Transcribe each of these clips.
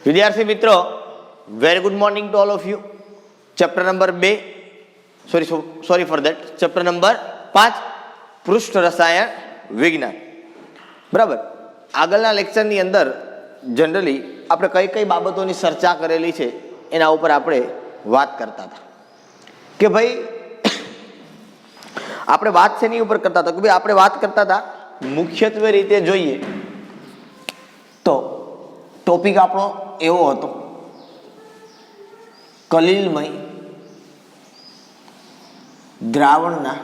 વિદ્યાર્થી મિત્રો, very good morning to all of you. Chapter number 2, sorry for that, chapter number 5, પૃષ્ઠ રસાયણ વિજ્ઞાન. બરાબર. આગળના લેક્ચરની અંદર જનરલી આપણે કઈ કઈ બાબતોની ચર્ચા કરેલી છે એના ઉપર આપણે વાત કરતા હતા કે ભાઈ આપણે વાત શેની ઉપર કરતા હતા કે ભાઈ આપણે વાત કરતા હતા મુખ્યત્વે રીતે જોઈએ તો ટોપિક આપણો એવો હતો કલીલમય દ્રાવણના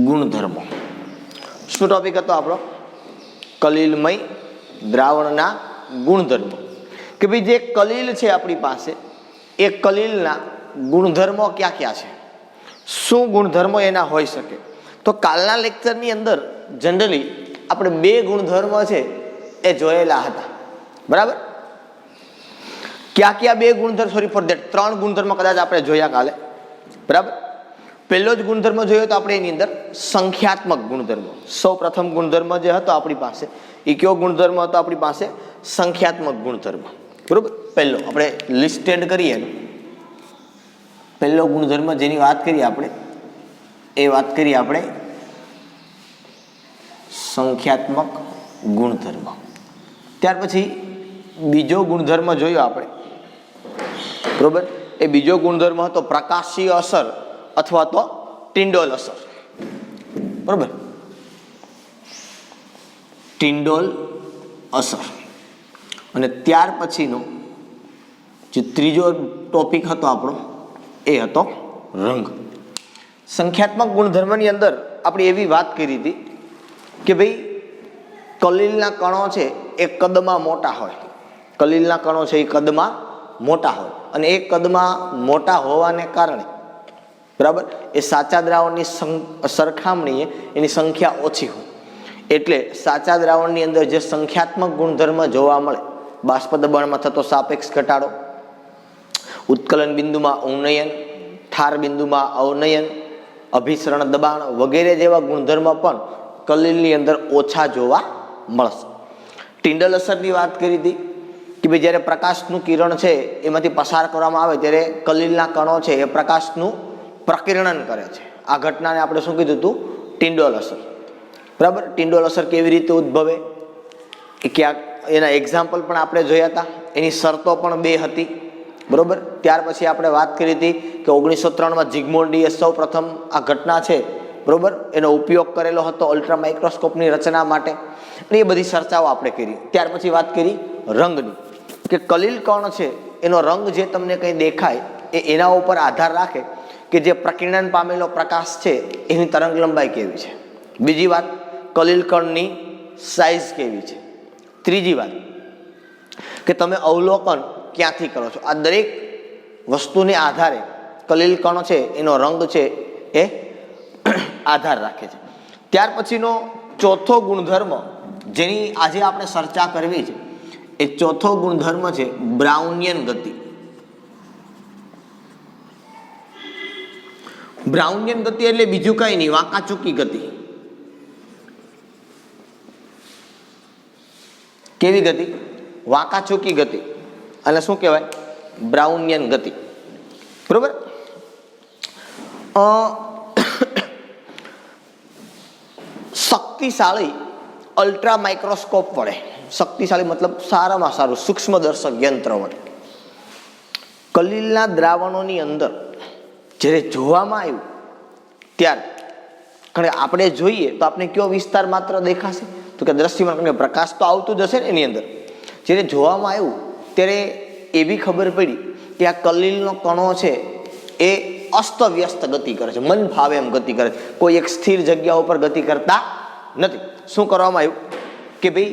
ગુણધર્મો. શું ટોપિક હતો આપણો? કલીલમય દ્રાવણના ગુણધર્મો. કે ભાઈ જે કલીલ છે આપણી પાસે એ કલીલના ગુણધર્મો ક્યાં ક્યાં છે, શું ગુણધર્મો એના હોઈ શકે. તો કાલના લેક્ચરની અંદર જનરલી આપણે 2 ગુણધર્મો છે એ જોયેલા હતા. બરાબર. ક્યાં ક્યાં 2 ગુણધર્મ, સોરી ફોર ધેટ 3 ગુણધર્મો કદાચ આપણે જોયા કાલે. બરાબર. પહેલો જ ગુણધર્મ જોયો તો આપણે એની અંદર સંખ્યાત્મક ગુણધર્મ. સૌ પ્રથમ ગુણધર્મ જે હતો આપણી પાસે એ કયો ગુણધર્મ હતો આપણી પાસે? સંખ્યાત્મક ગુણધર્મ. બરોબર. પહેલો આપણે લિસ્ટેડ કરીએ, પહેલો ગુણધર્મ જેની વાત કરીએ આપણે એ વાત કરીએ આપણે સંખ્યાત્મક ગુણધર્મ. ત્યાર પછી બીજો ગુણધર્મ જોયો આપણે. બરોબર. એ બીજો ગુણધર્મ હતો પ્રકાશીય અસર અથવા તો ટિન્ડોલ અસર. બરોબર. ટિન્ડોલ અસર. અને ત્યાર પછીનો જે ત્રીજો ટોપિક હતો આપણો એ હતો રંગ. સંખ્યાત્મક ગુણધર્મની અંદર આપણે એવી વાત કરી હતી કે ભાઈ કલીલના કણો છે એ કદમાં મોટા હોય. કલીલના કણો છે એ કદમાં મોટા હોય અને એ કદમાં મોટા હોવાને કારણે, બરાબર, એ સાચા દ્રાવણની સરખામણીએ એની સંખ્યા ઓછી હોય. એટલે સાચા દ્રાવણની અંદર જે સંખ્યાત્મક ગુણધર્મ જોવા મળે, બાષ્પ દબાણમાં થતો સાપેક્ષ ઘટાડો, ઉત્કલન બિંદુમાં ઉન્નયન, ઠાર બિંદુમાં અવનયન, અભિસરણ દબાણ વગેરે જેવા ગુણધર્મ પણ કલીલની અંદર ઓછા જોવા મળશે. ટિન્ડલ અસરની વાત કરી હતી કે ભાઈ જ્યારે પ્રકાશનું કિરણ છે એમાંથી પસાર કરવામાં આવે ત્યારે કલીલના કણો છે એ પ્રકાશનું પ્રકિરણન કરે છે. આ ઘટનાને આપણે શું કીધું હતું? ટિન્ડોલ અસર. બરાબર. ટિન્ડોલ અસર કેવી રીતે ઉદ્ભવે એ ક્યાંક એના એક્ઝામ્પલ પણ આપણે જોયા હતા. એની શરતો પણ 2 હતી. બરોબર. ત્યાર પછી આપણે વાત કરી હતી કે 1903માં જિગ્મોન્ડીએ સૌ પ્રથમ આ ઘટના છે, બરોબર, એનો ઉપયોગ કરેલો હતો અલ્ટ્રા માઇક્રોસ્કોપની રચના માટે. અને એ બધી ચર્ચાઓ આપણે કરી. ત્યાર પછી વાત કરી રંગની, કે કલીલ કણ છે એનો રંગ જે તમને કંઈ દેખાય એ એના ઉપર આધાર રાખે કે જે પ્રકિરણન પામેલો પ્રકાશ છે એની તરંગ લંબાઈ કેવી છે. બીજી વાત, કલીલ કણની સાઇઝ કેવી છે. ત્રીજી વાત કે તમે અવલોકન ક્યાંથી કરો છો. આ દરેક વસ્તુને આધારે કલીલ કણ છે એનો રંગ છે એ આધાર રાખે છે. ત્યાર પછીનો ચોથો ગુણધર્મ જેની આજે આપણે ચર્ચા કરવી છે એ ચોથો ગુણધર્મ છે બ્રાઉનિયન ગતિ. બ્રાઉનિયન ગતિ એટલે બીજું કઈ નહીં, વાંકાચૂકી ગતિ. કેવી ગતિ? વાંકાચૂકી ગતિ. અને શું કહેવાય? બ્રાઉનિયન ગતિ. બરોબર. શક્તિશાળી અલ્ટ્રા માઇક્રોસ્કોપ વડે, શક્તિશાળી મતલબ સારામાં સારું સૂક્ષ્મદર્શક યંત્ર વડે કલીલના દ્રાવણોની અંદર જ્યારે જોવામાં આવ્યું ત્યારે આપણે જોઈએ તો આપણે કયો વિસ્તાર માત્ર દેખાશે? તો કે દ્રશ્યમાન, કારણ કે પ્રકાશ તો આવતું જ હશે ને એની અંદર. જ્યારે જોવામાં આવ્યું ત્યારે એવી ખબર પડી કે આ કલીલનો કણો છે એ અસ્તવ્યસ્ત ગતિ કરે છે, મન ફાવે એમ ગતિ કરે છે, કોઈ એક સ્થિર જગ્યા ઉપર ગતિ કરતા નથી. શું કરવામાં આવ્યું કે ભાઈ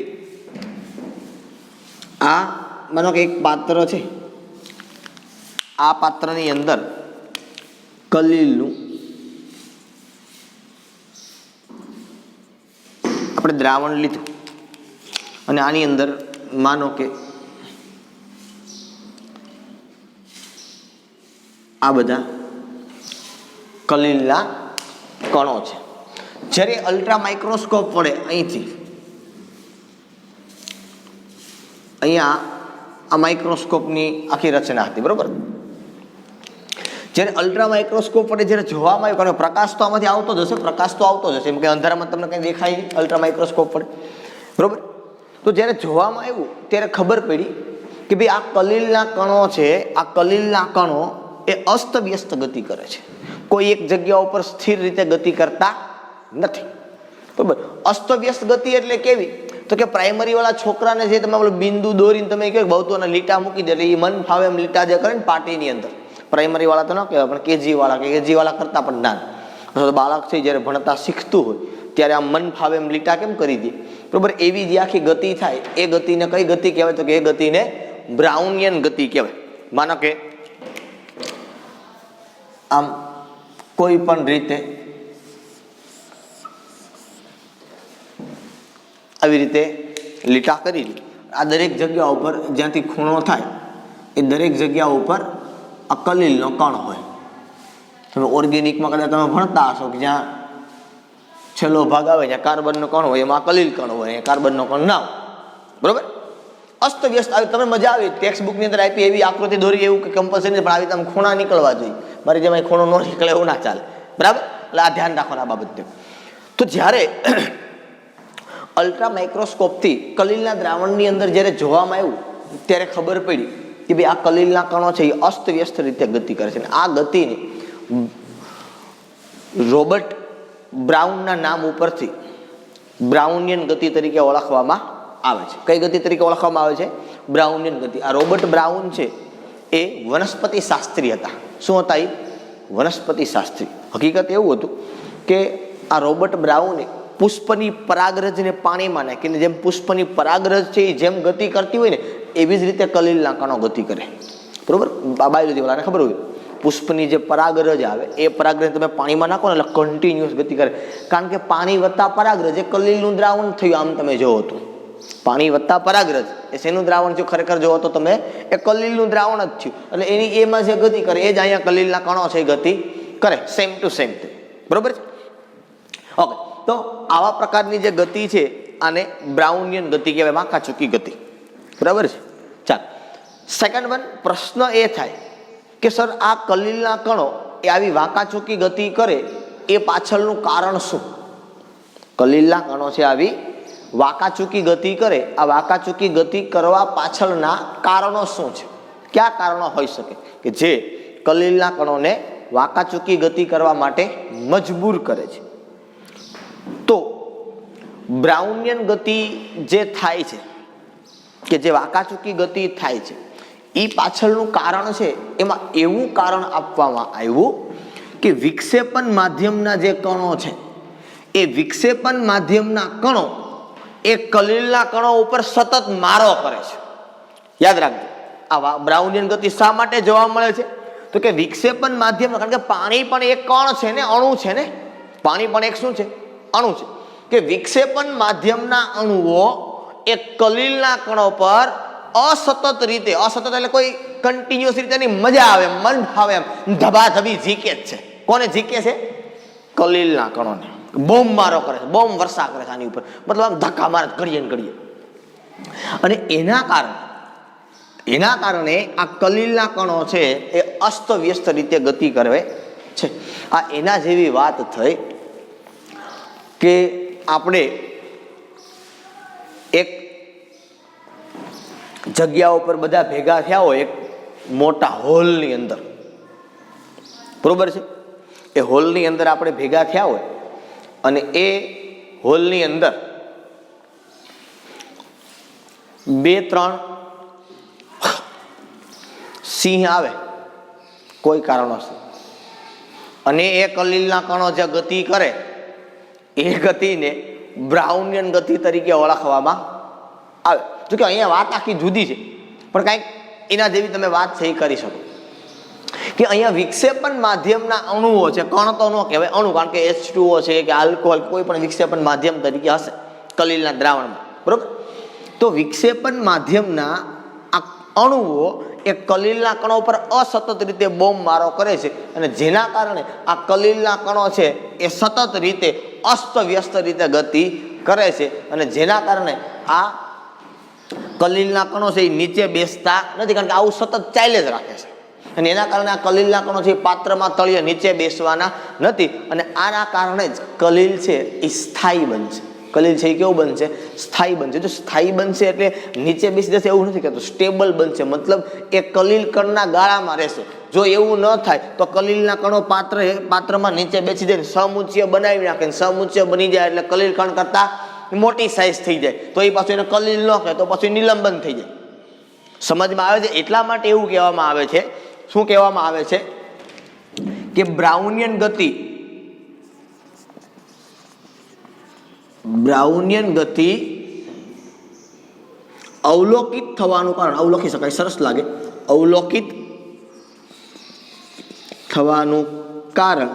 આ માનો કે એક પાત્ર છે, આ પાત્રની અંદર કલીલનું આપણે દ્રાવણ લીધું અને આની અંદર માનો કે આ બધા કલીલના કણો છે. જ્યારે અલ્ટ્રા માઇક્રોસ્કોપ વડે અહીંથી અહીંયા આ માઇક્રોસ્કોપની આખી રચના હતી, બરોબર. જ્યારે અલ્ટ્રા માઇક્રોસ્કોપ વડે જ્યારે જોવામાં આવ્યું, કારણ કે પ્રકાશ તો આમાંથી આવતો જ હશે, પ્રકાશ તો આવતો જ હશે, એમ કે અંધારામાં તમને કંઈ દેખાય નહીં અલ્ટ્રા માઇક્રોસ્કોપ વડે, બરોબર. તો જ્યારે જોવામાં આવ્યું ત્યારે ખબર પડી કે ભાઈ આ કલીલના કણો છે, આ કલીલના કણો એ અસ્તવ્યસ્ત ગતિ કરે છે, કોઈ એક જગ્યા ઉપર સ્થિર રીતે ગતિ કરતા નથી, બરોબર. અસ્તવ્યસ્ત ગતિ એટલે કેવી? તો કે પ્રાઇમરી વાળા છોકરાને જે તમે બિંદુ દોરીને તમે કહો બહુતોના લીટા મૂકી દે એટલે એ મન ફાવે એમ લીટા જે કરે ને પાટીની અંદર, પ્રાઇમરી વાળા તો ન કહેવાય પણ કેજી વાળા કરતા પણ નાન, અથવા તો બાળક છે જ્યારે ભણતા શીખતું હોય ત્યારે આમ મન ફાવે એમ લીટા કેમ કરી દે, બરોબર. એવી જે આખી ગતિ થાય એ ગતિને કઈ ગતિ કહેવાય? તો કે એ ગતિને બ્રાઉનિયન ગતિ કહેવાય. માનો કે આમ કોઈ પણ રીતે આવી રીતે લીટા કરી દે, આ દરેક જગ્યા ઉપર જ્યાંથી ખૂણો થાય એ દરેક જગ્યા ઉપર આ કલીલનો કણ હોય. તમે ઓર્ગેનિકમાં કદાચ તમે ભણતા હશો કે જ્યાં છેલ્લો ભાગ આવે ત્યાં કાર્બનનો કણ હોય, એમાં કલીલ કણ હોય, અહીંયા કાર્બનનો કણ ના હોય, બરોબર. અસ્તવ્યસ્ત આવી તમે મજા આવી ટેક્સ્ટ બુકની અંદર આપી એવી આકૃતિ દોરી એવું કે કમ્પલસરી, પણ આવી તમે ખૂણા નીકળવા જોઈએ, મારી જેમાં ખૂણો ન નીકળે એવું ના ચાલે, બરાબર. એટલે આ ધ્યાન રાખવાનું આ બાબતે. તો જ્યારે અલ્ટ્રા માઇક્રોસ્કોપથી કલીલના દ્રાવણની અંદર જ્યારે જોવામાં આવ્યું ત્યારે ખબર પડી કે ભાઈ આ કલીલના કણો છે એ અસ્તવ્યસ્ત રીતે ગતિ કરે છે, અને આ ગતિને રોબર્ટ બ્રાઉનના નામ ઉપરથી બ્રાઉનિયન ગતિ તરીકે ઓળખવામાં આવે છે. કઈ ગતિ તરીકે ઓળખવામાં આવે છે? બ્રાઉનિયન ગતિ. આ રોબર્ટ બ્રાઉન છે એ વનસ્પતિ શાસ્ત્રી હતા. શું હતા એ? વનસ્પતિ શાસ્ત્રી. હકીકત એવું હતું કે આ રોબર્ટ બ્રાઉને પુષ્પની પરાગરજને પાણીમાં નાખીને જેમ પુષ્પની પરાગરજ છે એ જેમ ગતિ કરતી હોય ને એવી જ રીતે કલીલના કણો ગતિ કરે, બરોબર. બાયોલોજી વાળાને ખબર હોય પુષ્પની જે પરાગરજ આવે એ પરાગરજ તમે પાણીમાં નાખો ને એટલે કન્ટિન્યુઅસ ગતિ કરે, કારણ કે પાણી વત્તા પરાગરજ એ કલીલનું દ્રાવણ થયું. આમ તમે જોવો તો પાણી વત્તા પરાગરજ એ શેનું દ્રાવણ થયું? ખરેખર જોવો તો તમે એ કલીલનું દ્રાવણ જ થયું, એટલે એની એમાં જે ગતિ કરે એ જ અહીંયા કલીલના કણો છે ગતિ કરે, સેમ ટુ સેમ, બરોબર છે. ઓકે, તો આવા પ્રકારની જે ગતિ છે આને બ્રાઉનિયન ગતિ કહેવાય, વાંકાચૂકી ગતિ, બરાબર છે. ચાલો, સેકન્ડ વન પ્રશ્ન એ થાય કે સર આ કલીલના કણો એ આવી વાંકાચૂકી ગતિ કરે એ પાછળનું કારણ શું? કલીલના કણો છે આવી વાંકાચૂકી ગતિ કરે, આ વાંકાચૂકી ગતિ કરવા પાછળના કારણો શું છે? કયા કારણો હોઈ શકે કે જે કલીલના કણોને વાંકાચૂકી ગતિ કરવા માટે મજબૂર કરે છે? તો બ્રાઉનિયન ગતિ જે થાય છે કે જે વાંકાચૂકી ગતિ થાય છે એ પાછળનું કારણ છે એમાં એવું કારણ આપવામાં આવ્યું કે વિક્ષેપન માધ્યમના જે કણો છે એ વિક્ષેપન માધ્યમના કણો એ કલીલના કણો ઉપર સતત મારો કરે છે. યાદ રાખજો, આ બ્રાઉનિયન ગતિ શા માટે જોવા મળે છે? તો કે વિક્ષેપન માધ્યમ, કારણ કે પાણી પણ એક કણ છે ને, અણુ છે ને, પાણી પણ એક શું છે? અણુ છે. કે વિક્ષેપન માધ્યમના અણુઓ એ કલીલના કણો પર અસતત રીતે, અસતત એટલે કોઈ કન્ટિન્યુઅસ રીતે નહીં, મજા આવે મન ફાવે એમ ધબાધબી ઝીકે જ છે. કોને ઝીકે છે? કલીલના કણોને. બોમ્બ મારો કરે છે, બોમ્બ વર્ષા કરે છે આની ઉપર, મતલબ આમ ધક્કા મારે ઘડીએ ને ઘડીએ. અને એના કારણે આ કલીલના કણો છે એ અસ્તવ્યસ્ત રીતે ગતિ કરે છે. આ એના જેવી વાત થઈ કે આપણે એક જગ્યા ઉપર બધા ભેગા થયા હોય એક મોટા હોલની અંદર, બરોબર છે. એ હોલની અંદર આપણે ભેગા થયા હોય અને એ હોલની અંદર 2-3 સિંહ આવે કોઈ કારણોસર, અને એ કલીલના કણો જે ગતિ કરે એ ગતિને બ્રાઉનિયન ગતિ તરીકે ઓળખવામાં આવે. જો કે અહીંયા વાત આખી જુદી છે, પણ કાંઈક એના જેવી તમે વાત છે એ કરી શકો કે અહીંયા વિક્ષેપન માધ્યમના અણુઓ છે, કણ તો ન કહેવાય, અણુ, કારણ કે H2O છે કે આલ્કોહોલ કોઈ પણ વિક્ષેપન માધ્યમ તરીકે હશે કલીલના દ્રાવણમાં, બરોબર. તો વિક્ષેપન માધ્યમના આ અણુઓ એ કલીલના કણો પર અસતત રીતે બોમ્બ મારો કરે છે, અને જેના કારણે આ કલીલના કણો છે એ સતત રીતે અસ્તવ્યસ્ત રીતે ગતિ કરે છે, અને જેના કારણે આ કલીલના કણો છે એ નીચે બેસતા નથી, કારણ કે આવું સતત ચાલે જ રાખે છે, અને એના કારણે આ કલીલના કણો છે એ પાત્રમાં તળિયે નીચે બેસવાના નથી, અને આના કારણે જ કલીલ છે એ સ્થાયી બનશે. કલીલ છે એ કેવું બનશે? સ્થાયી બનશે. જો સ્થાયી બનશે એટલે નીચે બેસી જશે એવું નથી કહેતો, સ્ટેબલ બનશે, મતલબ એ કલીલ કણના ગાળામાં રહેશે. જો એવું ન થાય તો કલીલના કણો પાત્રમાં નીચે બેસી જાય, સમુચ્ચય બનાવી નાખે, સમુચ્ચય બની જાય એટલે કલીલ કણ કરતા મોટી સાઈઝ થઈ જાય, તો એ પાછું એને કલીલ ન કહે, તો પછી નિલંબન થઈ જાય. સમજમાં આવે છે? એટલા માટે એવું કહેવામાં આવે છે, શું કહેવામાં આવે છે કે બ્રાઉનિયન ગતિ અવલોકિત થવાનું કારણ, અવલોકી શકાય, સરસ લાગે, અવલોકિત થવાનું કારણ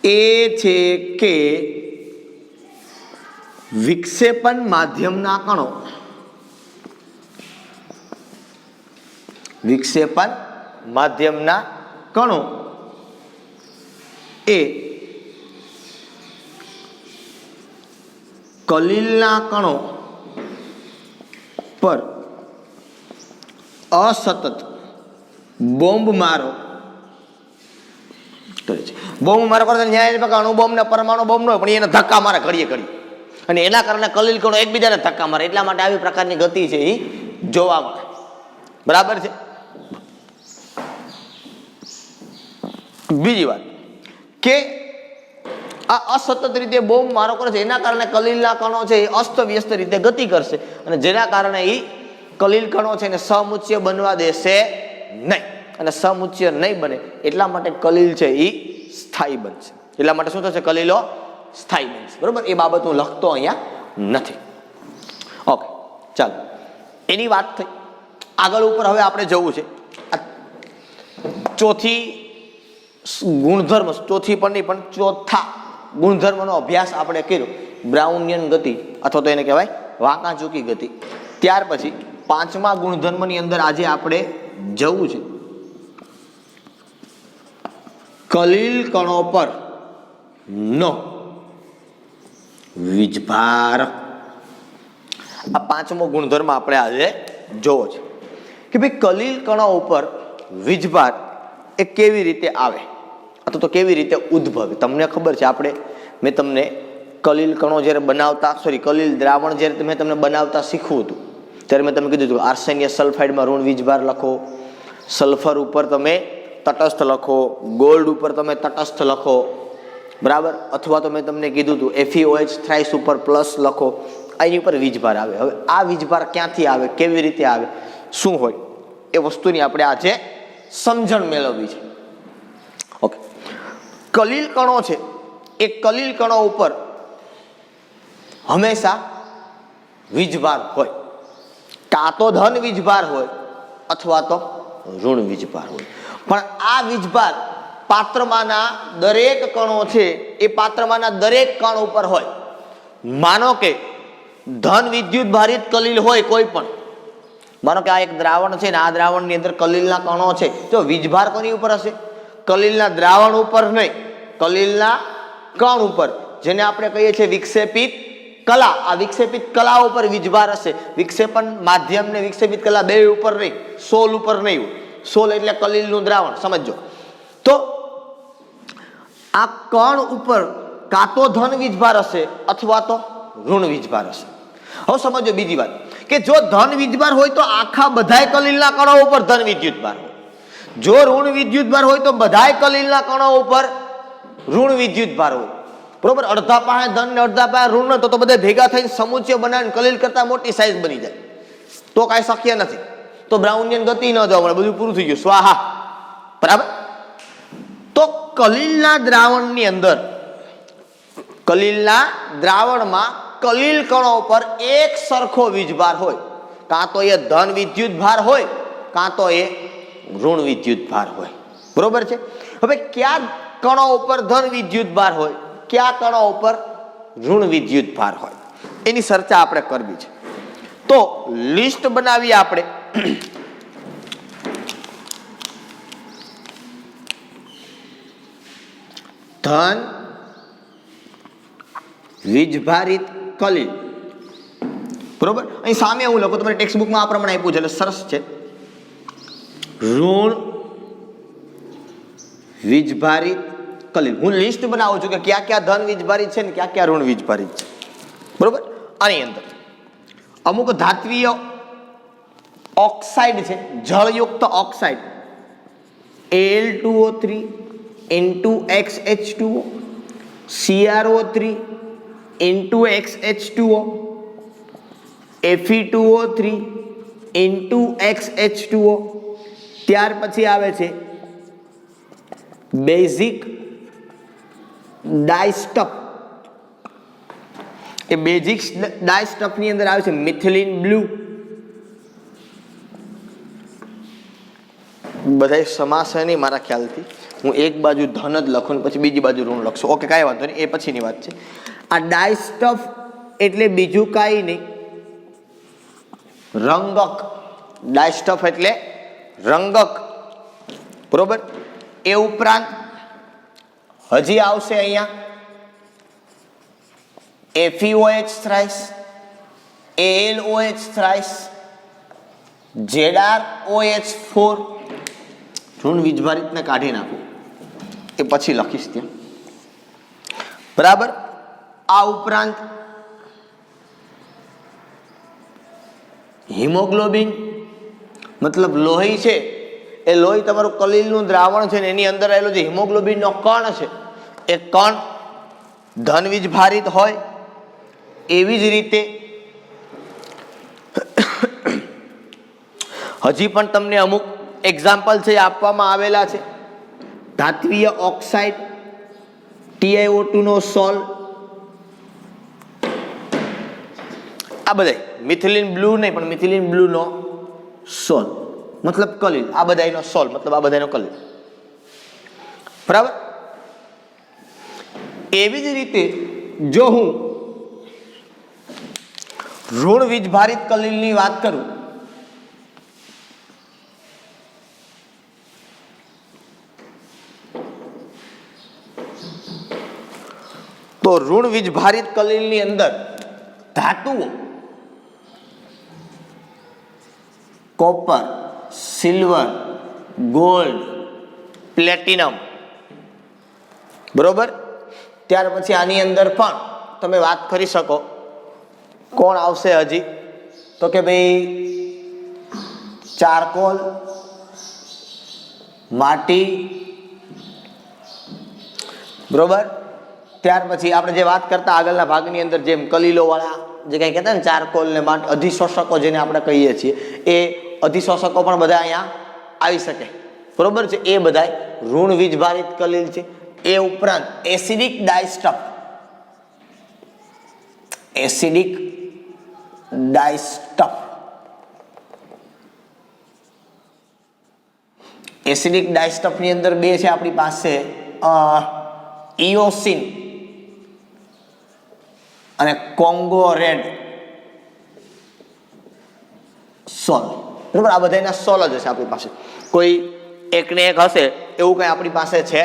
એ છે કે વિક્ષેપણ માધ્યમના કણો, વિક્ષેપણ માધ્યમના કણો એ કલીલના કણો પર અસતત બોમ્બ મારો કરે છે. બોમ્બ મારો કરે ન્યાય અણુ બોમ્બ ને પરમાણુ બોમ્બ નો, પણ એને ધક્કા મારે ઘડીએ ઘડી, અને એના કારણે કલીલ કણો એકબીજાને ધક્કા મારે, એટલા માટે આવી પ્રકારની ગતિ છે એ જોવા મળે. બરાબર છે. બીજી વાત કે આ અસતત રીતે બોમ્બ મારો કરે છે, એના કારણે કલીલના કણો છે એ અસ્તવ્યસ્ત રીતે ગતિ કરશે, અને જેના કારણે એ કલીલ કણો છે એને સમુચ્ચય બનવા દેશે નહીં, અને સમુચ્ચય નહીં બને એટલા માટે કલીલ છે એ સ્થાયી બનશે. એટલા માટે શું થશે? કલીલો સ્થાયી બનશે. બરોબર? એ બાબત હું લખતો અહીંયા નથી. ઓકે, ચાલો, એની વાત થઈ. આગળ ઉપર હવે આપણે જવું છે ચોથી ગુણધર્મ, ચોથી પણ નહીં પણ ચોથા ગુણધર્મનો અભ્યાસ આપણે કર્યો, બ્રાઉનિયન ગતિ, અથવા તો એને કહેવાય વાંકાચૂકી ગતિ. ત્યાર પછી પાંચમા ગુણધર્મની અંદર આજે આપણે જવું છે કલીલ કણો પર નો વીજભાર. આ પાંચમો ગુણધર્મ આપણે આજે જોવો છે કે ભાઈ કલીલ કણો ઉપર વીજભાર એ કેવી રીતે આવે, અથવા તો કેવી રીતે ઉદ્ભવે. તમને ખબર છે, મેં તમને કલીલ કણો જ્યારે બનાવતા, કલીલ દ્રાવણ જ્યારે મેં તમને બનાવતા શીખવું હતું ત્યારે મેં તમને કીધું હતું આર્સેનિયમ સલ્ફાઇડમાં ઋણ વીજભાર લખો, સલ્ફર ઉપર તમે તટસ્થ લખો, ગોલ્ડ ઉપર તમે તટસ્થ લખો, બરાબર, અથવા તો મેં તમને કીધું હતું FeOH થ્રાઇસ ઉપર પ્લસ લખો, એની ઉપર વીજભાર આવે. હવે આ વીજભાર ક્યાંથી આવે, કેવી રીતે આવે, શું હોય, એ વસ્તુની આપણે આજે સમજણ મેળવવી છે. ઓકે, કલીલ કણો છે એ કલીલ કણો ઉપર હંમેશા વીજભાર હોય, કાં તો ધન વીજભાર હોય અથવા તો ઋણ વીજભાર હોય. પણ આ વીજભાર પાત્રમાંના દરેક કણો છે એ પાત્રમાંના દરેક કણ ઉપર હોય. માનો કે ધન વિદ્યુત ભારિત કલીલ હોય કોઈ પણ, માનો કે આ એક દ્રાવણ છે ને આ દ્રાવણની અંદર કલીલના કણો છે, તો વીજભાર કોની ઉપર હશે? કલીલના દ્રાવણ ઉપર નહીં, કલીલના કણ ઉપર, જેને આપણે કહીએ છીએ વિક્ષેપિત કલા. આ વિક્ષેપિત કલા ઉપર વીજભાર હશે. વિક્ષેપણ માધ્યમ ને વિક્ષેપિત કલા બે ઉપર નહીં, સોલ ઉપર નહીં હોય. સોલ એટલે કલીલનું દ્રાવણ, સમજો. તો આ કણ ઉપર કાં તો ધન વીજભાર હશે અથવા તો ઋણ વીજભાર હશે. હવે સમજો બીજી વાત કે જો ધન વીજભાર હોય તો આખા બધાય કલીલના કણો ઉપર ધન વિદ્યુતભાર હોય. જો ઋણ વિદ્યુતભાર હોય તો બધાય કલીલના કણો ઉપર ઋણ વિદ્યુતભાર હોય. બરોબર? અડધા પાસે ધન ને અડધા પાસે ઋણ, તો બધા ભેગા થઈને સમુચ્ચય બનાવીને કલીલ કરતા મોટી સાઈઝ બની જાય, તો કાંઈ શક્ય નથી. તો બ્રાઉનિયન ગતિ ન જોવા મળે, બધું પૂરું થઈ ગયું, સ્વાહા. બરાબર? તો કલીલના દ્રાવણની અંદર, કલીલના દ્રાવણમાં કલીલ કણો પર એક સરખો વીજભાર હોય, કાં તો એ ધન વિદ્યુતભાર હોય કાં તો એ ઋણ વિદ્યુતભાર હોય. બરોબર છે? હવે કયા કણો ઉપર ધન વિદ્યુતભાર હોય, કયા કણો ઉપર ઋણ વિદ્યુતભાર હોય, એની ચર્ચા આપણે કરવી છે. તો લિસ્ટ બનાવીએ આપણે. ધન વીજભારિત કલીલ, બરોબર. અહીં સામે એવું લખો, તમારે ટેક્સ્ટ બુકમાં આ પ્રમાણે આપ્યું છે એટલે સરસ છે. ઋણ વીજભારિત કલીલ. હું લિસ્ટ બનાવું છું કે ક્યાં ક્યાં ધન વીજભારિત છે ને ક્યાં ક્યાં ઋણ વીજભારિત છે. બરોબર. આની અંદર અમુક ધાત્વીય ઓક્સાઇડ છે, જળયુક્ત oxide, Al2O3 N2XH2O, CrO3 N2XH2O, Fe2O3 N2XH2O. ત્યાર પછી આવે છે બેઝિક ડાયસ્ટફ. એ બેઝિક ડાયસ્ટફની અંદર આવે છે મિથિલિન બ્લુ. બધા સમાસ છે નહીં મારા ખ્યાલથી, હું એક બાજુ ધન જ લખું પછી બીજી બાજુ ઋણ લખશું. ઓકે, કાંઈ વાંધો નહીં, એ પછીની વાત છે. આ ડાયસ્ટફ એટલે બીજું કાંઈ નહીં, રંગક. ડાયસ્ટફ એટલે રંગક. બરોબર. એ ઉપરાંત હજી આવશે અહીંયા FeOH thrice, AlOH thrice, ZrOH4. ઋણ વીજભારિતને કાઢી નાખું, એ પછી લખીશ ત્યાં. બરાબર. આ ઉપરાંત હિમોગ્લોબિન મતલબ લોહી છે, એ લોહી તમારું કલીલનું દ્રાવણ છે ને એની અંદર આવેલો જે હિમોગ્લોબિનનો કણ છે એ કણ ધન વીજભારિત હોય. એવી જ રીતે હજી પણ તમને અમુક એક્ઝામ્પલ છે આપવામાં આવેલા છે. ધાત્વીય ઓક્સાઇડ, TiO2 નો સોલ, આ બધા મિથિલિન બ્લુ નહીં પણ મિથિલિન બ્લુ નો સોલ મતલબ કલીલ. આ બધાનો સોલ મતલબ આ બધાનો કલીલ. બરાબર. એવી જ રીતે જો હું ઋણ વીજભારિત કલીલની વાત કરું તો ઋણ વીજભારિત કલીલની અંદર ધાતુઓ કોપર, સિલ્વર, ગોલ્ડ, પ્લેટિનમ. બરોબર. ત્યાર પછી આની અંદર પણ તમે વાત કરી શકો. કોણ આવશે હજી? તો કે ભાઈ ચારકોલ, માટી. બરોબર. ત્યાર પછી આપણે જે વાત કરતા આગળના ભાગની અંદર જેમ કલીલો વાળા જે કઈ કહેતા ને ચારકોલ ને માટી, અધિશોષકો જેને આપણે કહીએ છીએ, એ અધિશોષકો પણ બધા અહીંયા આવી શકે. બરોબર છે. એ બધા ઋણ વીજભારિત કલીલ છે. એ ઉપરાંત acidic dyestuff, acidic dyestuff, acidic dyestuff ની અંદર બે છે આપણી પાસે, ઇઓસિન અને કોંગો રેડ સોલ. બરાબર. આ બધાના સોલ જ હશે આપણી પાસે, કોઈ એકને એક હશે એવું કઈ આપણી પાસે છે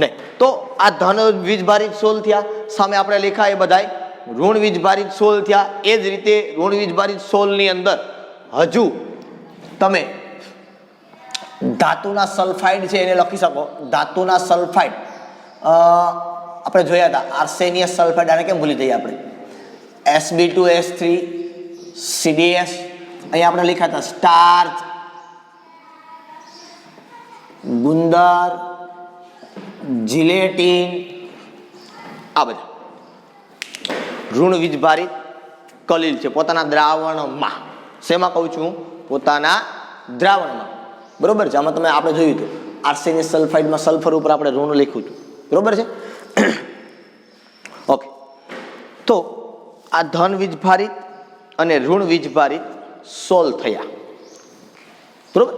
નહીં. તો આ ધન વીજભારિત સોલ થયા. સામે આપણે લેખા એ બધા ઋણ વીજભારિત સોલ થયા. એ જ રીતે ઋણ વીજભારિત સોલની અંદર હજુ તમે ધાતુના સલ્ફાઇડ છે એને લખી શકો. ધાતુના સલ્ફાઇડ આપણે જોયા હતા, આર્સેનિયસ સલ્ફાઇડ. આને કેમ ભૂલી જઈએ આપણે? Sb2S3 CdS. અહીંયા આપણે લખ્યા હતા સ્ટાર્ચ, ગુંદર, જિલેટીન. આ બધા ઋણ વીજભારિત કલીલ છે પોતાના દ્રાવણમાં. શેમાં કહું છું? પોતાના દ્રાવણમાં. બરોબર છે. આમાં તમે આપણે જોયું હતું આર્સેનિયસ સલ્ફાઇડમાં સલ્ફર ઉપર આપણે ઋણ લખ્યું હતું. બરોબર છે. ઓકે. તો આ ધન વીજભારિત અને ઋણ વીજભારિત સોલ થયા. બરોબર.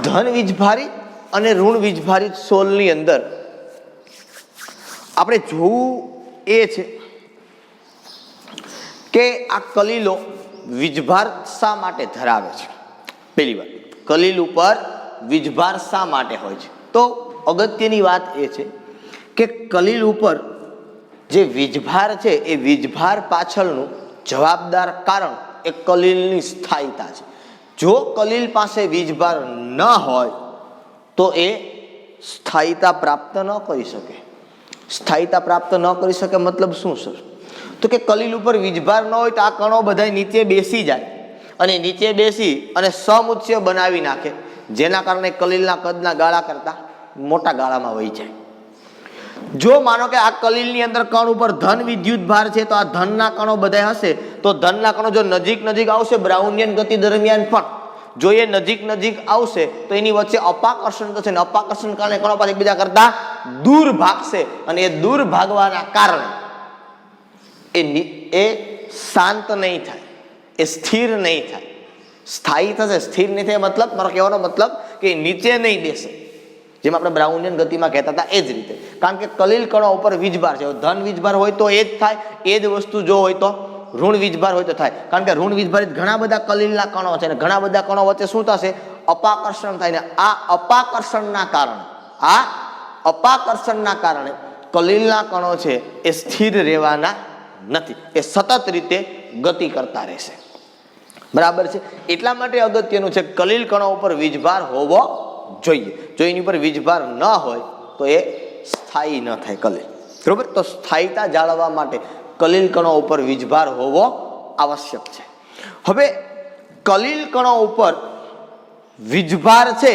ધન વીજભારિત અને ઋણ વીજભારિત સોલની અંદર આપણે જોવું એ છે કે આ કલીલો વીજભાર શા માટે ધરાવે છે. પહેલી વાત, કલીલ ઉપર વીજભાર શા માટે હોય છે? તો અગત્યની વાત એ છે કે કલીલ ઉપર જે વીજભાર છે એ વીજભાર પાછળનું જવાબદાર કારણ એ કલીલની સ્થાયીતા છે. જો કલીલ પાસે વીજભાર ન હોય તો એ સ્થાયીતા પ્રાપ્ત ન કરી શકે. સ્થાયીતા પ્રાપ્ત ન કરી શકે મતલબ શું સર? તો કે કલીલ ઉપર વીજભાર ન હોય તો આ કણો બધા નીચે બેસી જાય અને નીચે બેસી અને સમુચ્ચય બનાવી નાખે, જેના કારણે કલીલના કદના ગાળા કરતા મોટા ગાળામાં વહી જાય. જો માનો કે આ કલીલની અંદર કણ ઉપર ધન વિદ્યુત ભાર છે તો આ ધનના કણો બધા હશે, તો ધનના કણો જો નજીક નજીક આવશે બ્રાઉનિયન ગતિ દરમિયાન પણ જો એ નજીક નજીક આવશે તો એની વચ્ચે અપાકર્ષણ થશે અને અપાકર્ષણ કારણે કણો પાસે એકબીજા કરતા દૂર ભાગશે અને એ દૂર ભાગવાના કારણે એ શાંત નહીં થાય, એ સ્થિર નહીં થાય, સ્થાયી થશે. સ્થિર નહીં થાય મતલબ મારો કહેવાનો મતલબ કે નીચે નહીં બેસે, જેમ આપણે બ્રાઉનિયન ગતિમાં કહેતા હતા એ જ રીતે. કારણ કે કલીલ કણો ઉપર વીજભાર છે, ધન વીજભાર હોય તો એ જ થાય, એ જ વસ્તુ જો હોય તો ઋણ વીજભાર હોય તો થાય. કારણ કે ઋણ વીજભારિત ઘણા બધા કલીલના કણો છે અને ઘણા બધા કણો વચ્ચે શું થશે? અપાકર્ષણ થાય ને આ અપાકર્ષણના કારણે કલીલના કણો છે એ સ્થિર રહેવાના નથી, એ સતત રીતે ગતિ કરતા રહેશે. બરાબર છે. એટલા માટે અગત્યનું છે કલીલ કણો ઉપર વીજભાર હોવો જોઈએ. જો એની ઉપર વીજભાર ન હોય તો એ સ્થાયી ન થાય કલીલ. બરોબર? તો સ્થાયીતા જાળવવા માટે કલીલ કણો ઉપર વીજભાર હોવો આવશ્યક છે. હવે કલીલ કણો ઉપર વીજભાર છે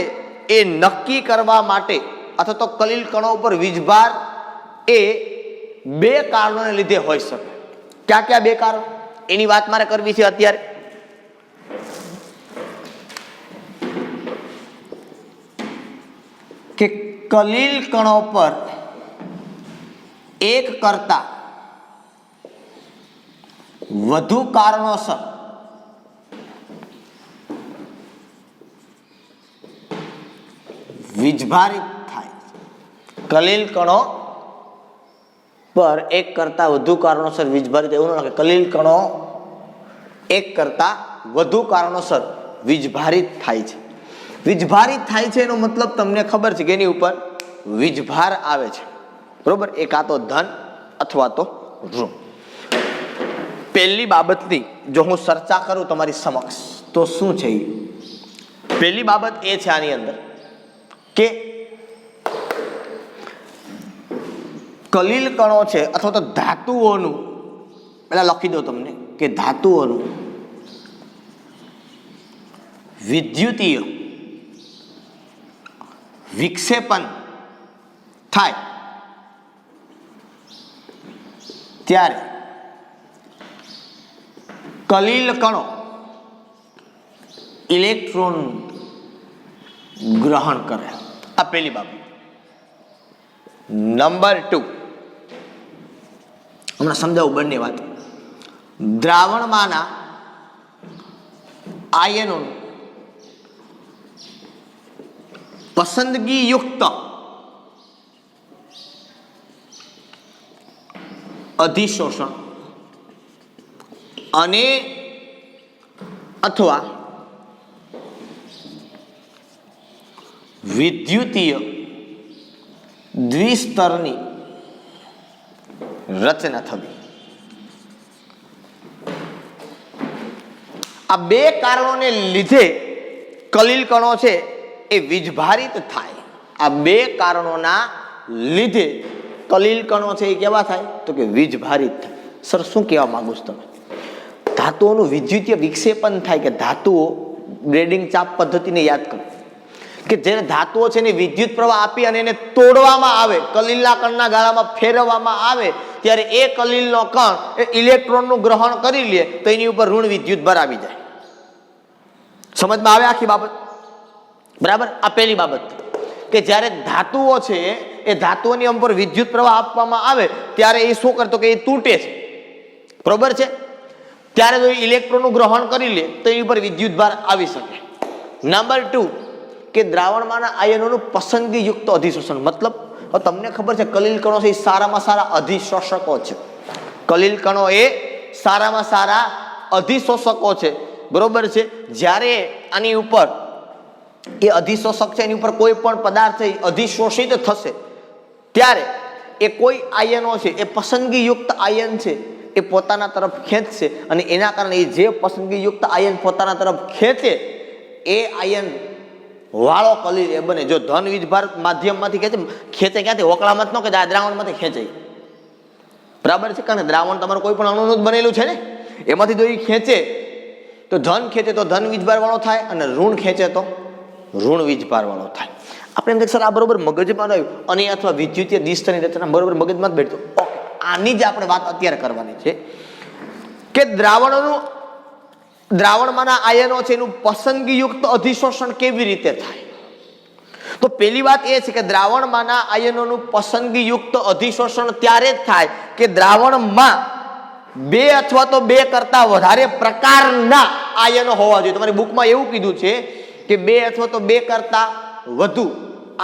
એ નક્કી કરવા માટે અથવા તો કલીલ કણો ઉપર વીજભાર એ બે કારણોને લીધે હોઈ શકે. ક્યાં ક્યાં બે કારણો? એની વાત મારે કરવી છે અત્યારે. કે કલીલ કણો પર એક કરતા વધુ કારણોસર વીજભારિત થાય. કલીલ કણો પર એક કરતા વધુ કારણોસર વીજભારિત, એવું ન લાગે. કલીલ કણો એક કરતા વધુ કારણોસર વીજભારિત થાય છે. વીજભારિત થાય છે એનો મતલબ તમને ખબર છે કે એની ઉપર વીજભાર આવે છે. બરોબર? એ કાં તો ધન અથવા તો ઋણ. પહેલી બાબતની જો હું ચર્ચા કરું તમારી સમક્ષ તો શું છે? પહેલી બાબત એ છે આની અંદર કે કલીલ કણો છે અથવા તો ધાતુઓનું, પેલા લખી દો તમને કે ધાતુઓનું વિદ્યુતીય વિક્ષેપન થાય ત્યારે કલીલ કણો ઇલેક્ટ્રોન ગ્રહણ કરે. આ પહેલી બાબત. નંબર 2, હમણાં સમજાવું બંને વાત. દ્રાવણમાંના આયનોનું પસંદગીયુક્ત અધિશોષણ અને અથવા વિદ્યુતીય દ્વિસ્તરની રચના થવી. આ બે કારણોને લીધે કલીલ કણો છે એ વીજભારિત થાય. આ બે કારણોના લીધે કલીલ કણો છે એ કેવા થાય? તો કે વીજભારિત થાય. સર શું કહેવા માંગુ છું તમે? ધાતુઓનું વિદ્યુતીય વિક્ષેપન થાય કે ધાતુઓ ગ્રેડિંગ ચાપ પદ્ધતિને યાદ કરો કે જ્યારે ધાતુઓ છે એને વિદ્યુત પ્રવાહ આપી અને એને તોડવામાં આવે, કલીલના કણના ગાળામાં ફેરવવામાં આવે ત્યારે એ કલીલનો કણ એ ઇલેક્ટ્રોનનું ગ્રહણ કરી લે તો એની ઉપર ઋણ વિદ્યુત ભાર આવી જાય. સમજમાં આવે આખી બાબત? બરાબર? આ પહેલી બાબત કે જ્યારે ધાતુઓ છે એ ધાતુઓની ઉપર વિદ્યુત પ્રવાહ આપવામાં આવે ત્યારે એ શું કરતો કે એ તૂટે છે. બરોબર છે? ત્યારે જો ઇલેક્ટ્રોનનું ગ્રહણ કરી લે તો એની ઉપર વિદ્યુત ભાર આવી શકે. નંબર 2 કે દ્રાવણમાંના આયનોનું પસંદગીયુક્ત અધિશોષણ. મતલબ તમને ખબર છે કલીલ કણો છે એ સારામાં સારા અધિશોષકો છે. કલીલ કણો એ સારામાં સારા અધિશોષકો છે. બરોબર છે? જ્યારે આની ઉપર એ અધિશોષક છે એની ઉપર કોઈ પણ પદાર્થ અધિશોષિત થશે ત્યારે એ કોઈ આયનો છે એ પસંદગીયુક્ત આયન છે એ પોતાના તરફ ખેંચશે અને એના કારણે એ જે પસંદગીયુક્ત આયન પોતાના તરફ ખેંચે એ આયન વાળો કલીલ એ બને. જો ધન વીજભાર માધ્યમમાંથી ખેંચે ક્યાંથી? હોકળામાં ન કે દ્રાવણમાંથી ખેંચે, બરાબર છે? કારણ કે દ્રાવણ તમારું કોઈ પણ અણુનું જ બનેલું છે ને, એમાંથી જો એ ખેંચે તો ધન ખેંચે તો ધન વીજભાર વાળો થાય અને ઋણ ખેંચે તો ઋણ વીજભાર વાળો થાય. આપણે એમ સર આ બરોબર મગજમાં આવ્યું અને અથવા વિદ્યુતીય દિશની રચના બરોબર મગજમાં જ બેઠતો. ઓકે, આની જ આપણે વાત અત્યારે કરવાની છે કે દ્રાવણમાંના આયનો છે એનું પસંદગીયુક્ત અધિશોષણ કેવી રીતે થાય. તો પહેલી વાત એ છે કે દ્રાવણમાંના આયનોનું પસંદગીયુક્ત અધિશોષણ ત્યારે જ થાય કે દ્રાવણમાં 2 અથવા તો 2 કરતા વધારે પ્રકારના આયનો હોવા જોઈએ. તમારી બુકમાં એવું કીધું છે કે 2 અથવા તો 2 કરતા વધુ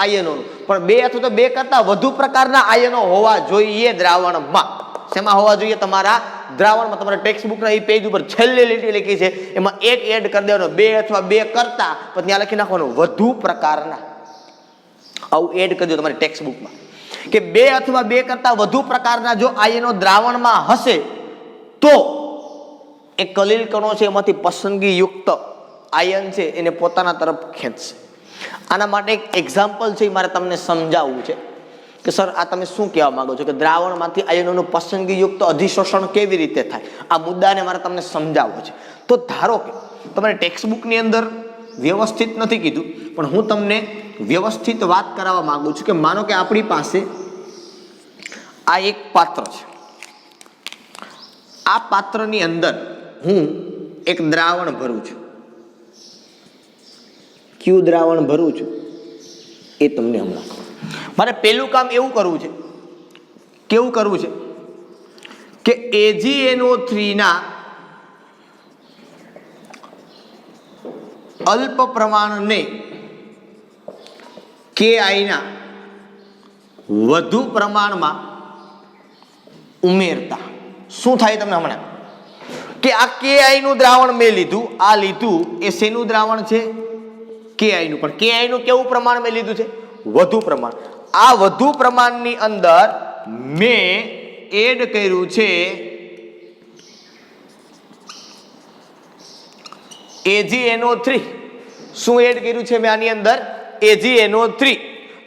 આયનોનું, પણ 2 અથવા તો 2 કરતા વધુ પ્રકારના આયનો હોવા જોઈએ દ્રાવણમાં. શેમાં હોવા જોઈએ? તમારા દ્રાવણમાં. તમારા ટેક્સ્ટ બુકના એ પેજ ઉપર છેલ્લી લીટી લખી છે એમાં એક એડ કરી દેવાનો, 2 અથવા 2 કરતા, પછી ત્યાં લખી નાખવાનું વધુ પ્રકારના. આવું એડ કરી દો તમારી ટેક્સ્ટ બુકમાં કે 2 અથવા 2 કરતા વધુ પ્રકારના જો આયનો દ્રાવણમાં હશે તો એ કલીલ કણો છે એમાંથી પસંદગીયુક્ત આયન છે એને પોતાના તરફ ખેંચશે. આના માટે એક એક્ઝામ્પલ છે એ મારે તમને સમજાવવું છે કે સર આ તમે શું કહેવા માંગો છો કે દ્રાવણમાંથી આયનોનું પસંદગીયુક્ત અધિશોષણ કેવી રીતે થાય. આ મુદ્દાને મારે તમને સમજાવવો છે. તો ધારો કે તમારે ટેક્સ્ટ બુકની અંદર વ્યવસ્થિત નથી કીધું, પણ હું તમને વ્યવસ્થિત વાત કરાવવા માંગુ છું કે માનો કે આપણી પાસે આ એક પાત્ર છે. આ પાત્રની અંદર હું એક દ્રાવણ ભરું છું. કયું દ્રાવણ ભરું છું એ તમને હમણાં મારે પહેલું કામ એવું કરવું છે, કેવું કરવું છે કે AgNO3 ના અલ્પ પ્રમાણને Ki ના વધુ પ્રમાણમાં ઉમેરતા શું થાય તમને હમણાં કે આ Ki નું દ્રાવણ મેં લીધું, આ લીધું એ શેનું દ્રાવણ છે? Ki નું. પણ Ki નું કેવું પ્રમાણ મેં લીધું છે? વધુ પ્રમાણ. આ વધુ પ્રમાણની અંદર મેં એડ કર્યું છે AgNO3. શું એડ કર્યું છે મેં આની અંદર? AgNO3.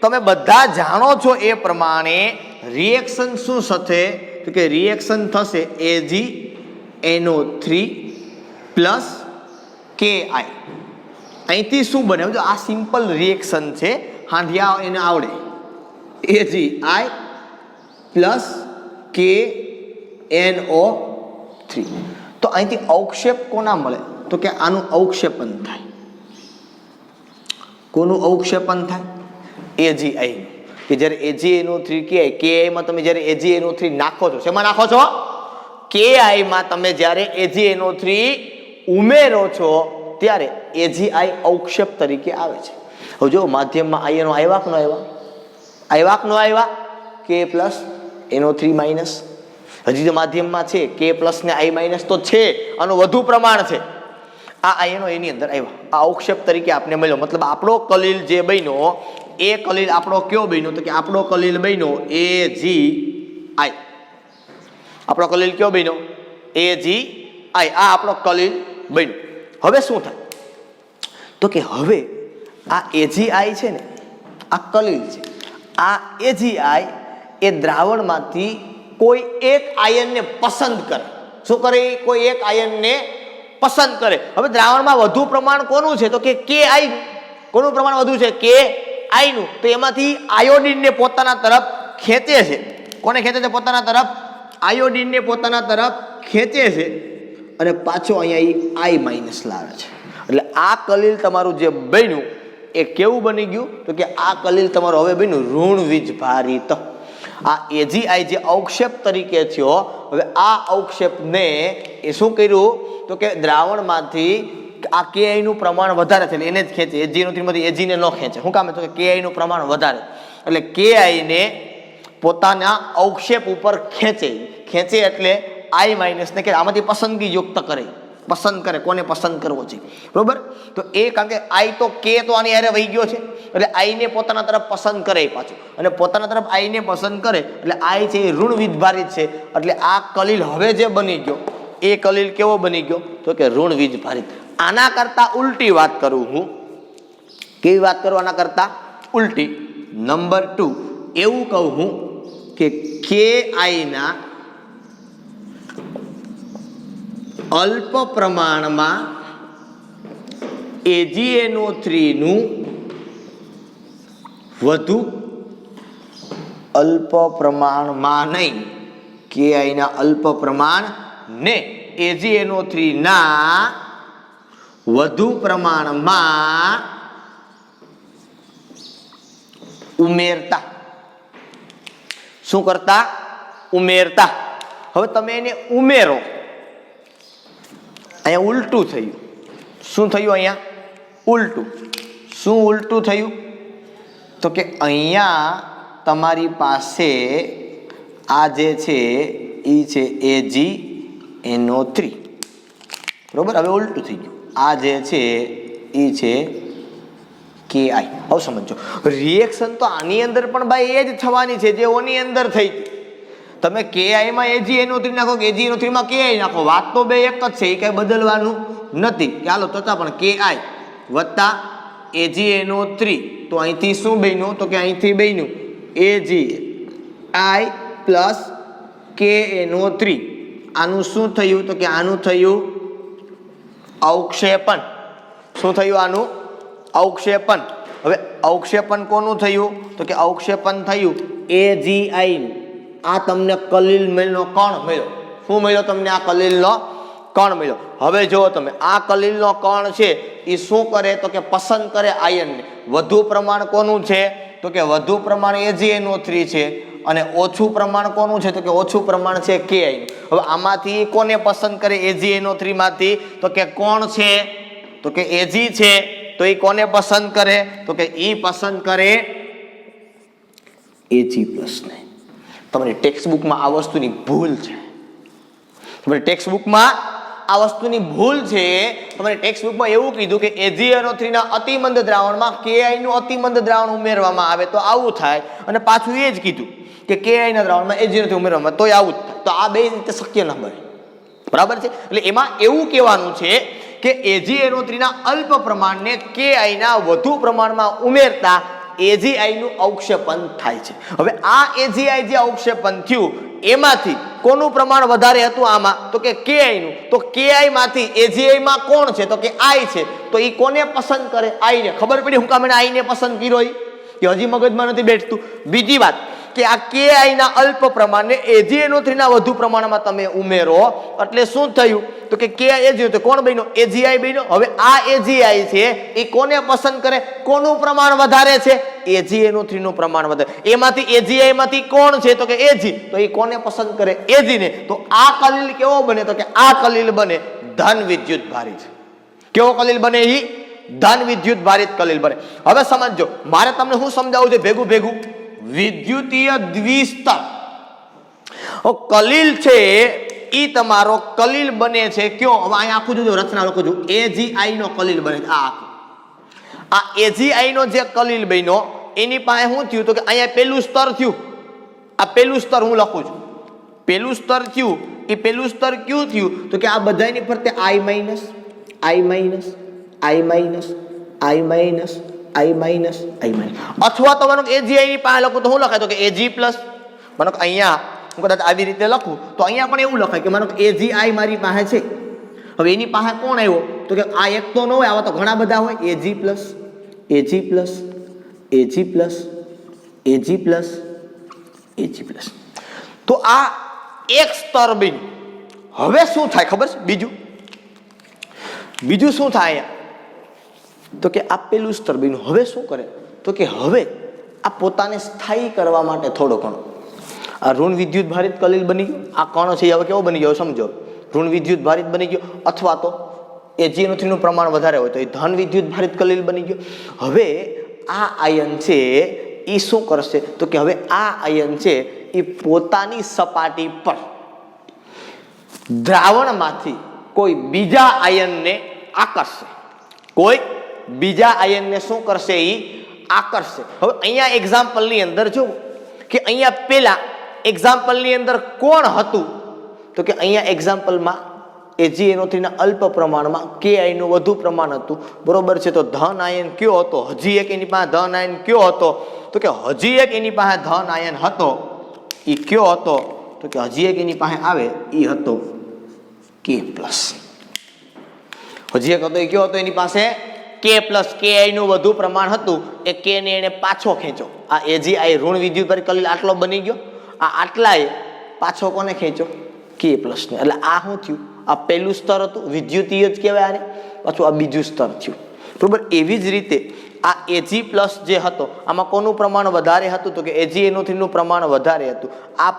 તમે બધા જાણો છો એ પ્રમાણે રિએક્શન શું થશે? તો કે રિએક્શન થશે AgNO3 પ્લસ Ki. અહીંથી શું બને? જો આ સિમ્પલ રિએક્શન છે, હાંડિયા એને આવડે. Agi plus KNO3. તો અહીંથી અવક્ષેપ કોના મળે? તો કે આનું અવક્ષેપન થાય. કોનું અવક્ષેપન થાય? Agi. કે જ્યારે AgNO3 Ki માં તમે જ્યારે AgNO3 નાખો છો, શેમાં નાખો છો? Ki માં તમે જ્યારે AgNO3 ઉમેરો છો ત્યારે Agi અવક્ષેપ તરીકે આવે છે. હવે જો માધ્યમમાં આયનો આવ્યા કે ન આવ્યા? આવ્યા કે ન આવ્યા? K plus NO3 minus. હજી તો માધ્યમમાં છે K પ્લસ ને I માઇનસ તો છે, આનું વધુ પ્રમાણ છે. આ આયનો એની અંદર આવ્યા, આ અવક્ષેપ તરીકે આપણે મળ્યો. મતલબ આપણો કલીલ જે બન્યો એ કલીલ આપણો કયો બન્યો? તો કે આપણો કલીલ બન્યો Agi. આપણો કલીલ કયો બન્યો? Agi. આ આપણો કલીલ બન્યો. હવે શું થાય? તો કે હવે આ Agi છે ને, આ કલીલ છે. આ Agi એ દ્રાવણમાંથી કોઈ એક આયનને પસંદ કરે. શું કરે? કોઈ એક આયનને પસંદ કરે. હવે દ્રાવણમાં વધુ પ્રમાણ કોનું છે? તો કે Ki. કોનું પ્રમાણ વધુ છે? Ki નું. તો એમાંથી આયોડિનને પોતાના તરફ ખેંચે છે. કોને ખેંચે છે પોતાના તરફ? આયોડિનને પોતાના તરફ ખેંચે છે અને પાછો અહીંયા I માઇનસ લાવે છે. એટલે આ કલીલ તમારું જે બન્યું એ કેવું બની ગયું? તો કે આ કલીલ તમારું હવે બન્યું ઋણ વીજભારિત. આ Agi જે અવક્ષેપ તરીકે થયો, હવે આ અવક્ષેપને એ શું કર્યું? તો કે દ્રાવણમાંથી આ Ki નું પ્રમાણ વધારે છે એટલે એને જ ખેંચે. AgNO3 માંથી Ag ને ન ખેંચે. શું કામ? તો કે Ki નું પ્રમાણ વધારે એટલે Ki ને પોતાના અવક્ષેપ ઉપર ખેંચે એટલે I માઇનસ ને કે આમાંથી પસંદગી યુક્ત કરે. પસંદ કરે, કોને પસંદ કરવો છે, બરોબર. તો એ કારણ કે આઈ તો કે તો આની હારે વહી ગયો છે એટલે આઈને પોતાના તરફ પસંદ કરે પાછું, અને પોતાના તરફ આઈને પસંદ કરે એટલે આઈ છે એ ઋણ વીજભારિત છે. એટલે આ કલીલ હવે જે બની ગયો એ કલીલ કેવો બની ગયો તો કે ઋણ વીજભારિત. આના કરતા ઉલટી વાત કરું હું. કેવી વાત કરું? આના કરતા ઉલટી. નંબર 2 એવું કહું હું કે કે આઈના અલ્પ પ્રમાણમાં AgNO3 નું વધુ અલ્પ પ્રમાણમાં નહીં, KI ના અલ્પ પ્રમાણ ને AgNO3 ના વધુ પ્રમાણમાં ઉમેરતા. શું કરતા? ઉમેરતા. હવે તમે એને ઉમેરો, અહીંયા ઉલટું થયું. શું થયું? અહીંયા ઉલટું. શું ઉલટું થયું? તો કે અહીંયા તમારી પાસે આ જે છે એ છે AgNO3, બરોબર. હવે ઉલટું થઈ ગયું. આ જે છે એ છે KI. હવે સમજો, રિએક્શન તો આની અંદર પણ ભાઈ એ જ થવાની છે જે ઓની અંદર થઈ. તમે KI માં AgNO3 નાખો કે AgNO3 માં KI નાખો, વાત તો બે એક જ છે, એ કઈ બદલવાનું નથી. ચાલો તો પણ KI વત્તા AgNO3, તો અહીંથી શું બન્યું તો કે અહીંથી બન્યું AgI પ્લસ KNO3. આનું શું થયું તો કે આનું થયું અવક્ષેપન. શું થયું? આનું અવક્ષેપન. હવે અવક્ષેપન કોનું થયું તો કે અવક્ષેપન થયું AgI. આ તમને કલીલ મેળનો કણ મળ્યો. શું મળ્યો તમને? આ કલીલનો કણ મળ્યો. હવે જો તમે આ કલીલનો કણ છે એ શું કરે તો કે પસંદ કરે આયનને. વધુ પ્રમાણ કોનું છે તો કે વધુ પ્રમાણ AgNO3 છે, અને ઓછું પ્રમાણ કોનું છે તો કે ઓછું પ્રમાણ છે KI. હવે આમાંથી કોને પસંદ કરે? AgNO3 માંથી. તો કે કોણ છે તો કે Ag છે, તો એ કોને પસંદ કરે તો કે એ પસંદ કરે Ag પ્લસ ને. તમારી ટેક્સ્ટ બુકમાં આ વસ્તુની ભૂલ છે. તમારી ટેક્સ્ટ બુકમાં આ વસ્તુની ભૂલ છે. તમારી ટેક્સ્ટ બુકમાં એવું કીધું કે AgNO3 ના અતિમંદ દ્રાવણમાં KI નું અતિમંદ દ્રાવણ ઉમેરવામાં આવે તો આવું થાય, અને પાછું એ જ કીધું કે KI ના દ્રાવણમાં AgNO3 ઉમેરવામાં તોય આવું જ થાય. તો આ બે રીતે શક્ય ન બને, બરાબર છે. એટલે એમાં એવું કહેવાનું છે કે AgNO3 ના અલ્પ પ્રમાણને KI ના વધુ પ્રમાણમાં ઉમેરતા AgI નું અવક્ષેપન થાય છે. હવે આ AgI જે અવક્ષેપન થયું એમાંથી કોનું પ્રમાણ વધારે હતું? આમાં તો કે KI નું. તો KI માંથી AgI માં કોણ છે તો કે I છે, તો એ કોને પસંદ કરે? I ને. ખબર પડી હું કામ I ને પસંદ કર્યો કે હજી મગજમાં નથી બેઠતું? બીજી વાત કે આ KI ના અલ્પ પ્રમાણને AgNO3 ના વધુ પ્રમાણમાં તમે ઉમેરો એટલે શું થયું તો કે KI AgNO3 તો કોણ બન્યો? AgI બન્યો. હવે આ AgI છે એ કોને પસંદ કરે? કોનું પ્રમાણ વધારે છે? AgNO3 નું પ્રમાણ વધારે. એમાંથી AgI માંથી કોણ છે તો કે Ag, તો એ કોને પસંદ કરે? Ag ને. તો આ કલીલ કેવો બને તો કે આ કલીલ બને ધન વિદ્યુત ભારિત. કેવો કલીલ બને? એ ધન વિદ્યુત ભારિત કલીલ બને. હવે સમજો, મારે તમને શું સમજાવવું છે ભેગું ભેગું? વિદ્યુતીય દ્વિસ્તર કલીલ છે એ તમારો કલીલ બને છે કયો? હવે અહીંયા આખું જો રચના લખું છું, AgI નો કલીલ બને છે. આ AgI નો જે કલીલ બન્યો એની પાસે શું થયું તો કે અહીંયા પેલું સ્તર થયું. આ પેલું સ્તર હું લખું છું, પેલું સ્તર થયું. એ પેલું સ્તર ક્યું થયું તો કે આ બધાની ફરતે I minus I minus I minus I minus I minus I minus. અથવા તો માનો AgI ની પાસે લખું તો શું લખાય તો કે Ag પ્લસ. માનો અહીંયા હું કદાચ આવી રીતે લખું તો અહીંયા પણ એવું લખાય કે માનો AgI મારી પાસે છે. હવે એની પાસે કોણ આવ્યો તો કે આ એક તો ન હોય, આવા તો ઘણા બધા હોય. Ag plus Ag plus Ag plus Ag plus Ag plus. તો આ એક સ્તર બન્યું. હવે શું થાય ખબર છે? બીજું શું થાય તો કે આ પેલું સ્તર બન્યું. હવે શું કરે તો કે હવે આ પોતાને સ્થાયી કરવા માટે થોડો ઘણો આ ઋણ વિદ્યુત ભારિત કલીલ બની ગયો. આ કણ છે હવે કેવો બની ગયો સમજો? ઋણ વિદ્યુત ભારિત બની ગયો. અથવા તો AgNO3 નું પ્રમાણ વધારે હોય તો એ ધન વિદ્યુત ભારિત કલીલ બની ગયો. હવે આ આયન છે એ શું કરશે તો કે હવે આ આયન છે એ પોતાની સપાટી પર દ્રાવણમાંથી કોઈ બીજા આયનને આકર્ષે, કોઈ બીજા આયનને શું કરશે? એ આકર્ષે. હવે અહીંયા એક્ઝામ્પલની અંદર જો કે અહીંયા પેલા એક્ઝામ્પલની અંદર કોણ હતું? તો કે અહીંયા એક્ઝામ્પલમાં AgNO3 ના અલ્પ પ્રમાણમાં Ki નું વધુ પ્રમાણ હતું, બરોબર છે. તો ધન આયન કયો હતો? હજી એક એની પાસે ધન આયન કયો હતો? તો કે હજી એક એની પાસે ધન આયન હતો. એ કયો હતો? તો કે હજી એક એની પાસે આવે એ હતો K+. હજી એક હતો એ કયો હતો? એની પાસે K+. Ki નું વધુ પ્રમાણ હતું. એ K ને એને પાછો ખેંચો. આ Agi ઋણ વિદ્યુત પરિકલિત આટલો બની ગયો. આ આટલાએ પાછો કોને ખેંચો? K+ ને. એટલે આ શું થયું? આ પહેલું સ્તર હતું, વિદ્યુતીય જ કહેવાય આને. પાછું આ બીજું સ્તર થયું, બરોબર. એવી જ રીતે આ Ag+ જે હતો આમાં કોનું પ્રમાણ વધારે હતું? તો કે AgNO3 નું પ્રમાણ વધારે હતું. આ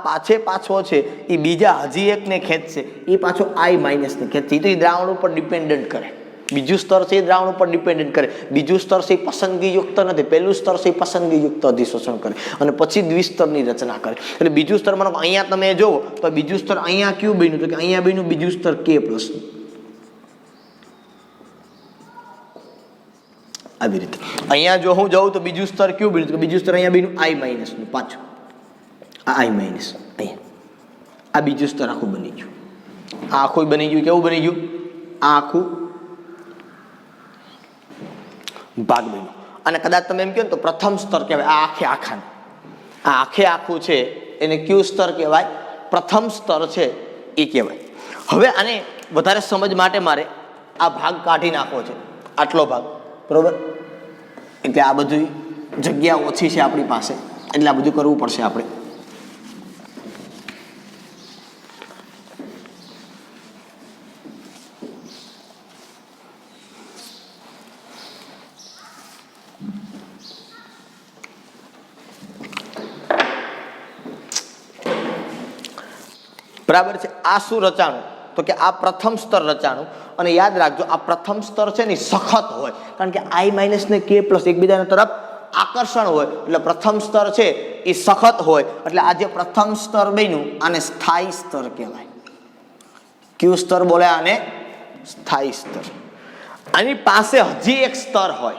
પાછો છે એ બીજા હજી એકને ખેંચશે, એ પાછો I- ને ખેંચશે. તો એ દ્રાવણ ઉપર ડિપેન્ડન્ટ કરે. બીજું સ્તર છે એ દ્રાવણ ઉપર ડિપેન્ડન્ટ કરે. બીજું સ્તર છે એ પસંદગીયુક્ત નથી, પહેલું સ્તર છે એ પસંદગીયુક્ત અધિશોષણ કરે અને પછી દ્વિસ્તરની રચના કરે. એટલે બીજું સ્તર માનો અહીંયા તમે જોવો તો બીજું સ્તર અહીંયા કયું બન્યું? તો કે અહીંયા બન્યું બીજું સ્તર K+. આવી રીતે અહીંયા જો હું જાઉં તો બીજું સ્તર કયું બન્યું? તો બીજું સ્તર અહીંયા બન્યું I- નું પાછું. આ I- અહીંયા આ બીજું સ્તર આખું બની ગયું. આ આખું બની ગયું. કેવું બની ગયું? આ આખું ભાગ બન્યો. અને કદાચ તમે એમ કહો ને તો પ્રથમ સ્તર કહેવાય. આ આખે આખું છે એને કયું સ્તર કહેવાય? પ્રથમ સ્તર છે એ કહેવાય. હવે આને વધારે સમજ માટે મારે આ ભાગ કાઢી નાખવો છે, આટલો ભાગ, બરોબર. એટલે આ બધી જગ્યા ઓછી છે આપણી પાસે, એટલે આ બધું કરવું પડશે આપણે. બરાબર છે. આ શું રચાણું? તો કે આ પ્રથમ સ્તર રચાણું. અને યાદ રાખજો આ પ્રથમ સ્તર છે ને સખત હોય, કારણ કે I- ને K+ એકબીજાના તરફ આકર્ષણ હોય, એટલે પ્રથમ સ્તર છે એ સખત હોય. એટલે આ જે પ્રથમ સ્તર બન્યું આને સ્થાયી સ્તર કહેવાય. કયું સ્તર બોલે? આને સ્થાયી સ્તર. આની પાસે હજી એક સ્તર હોય,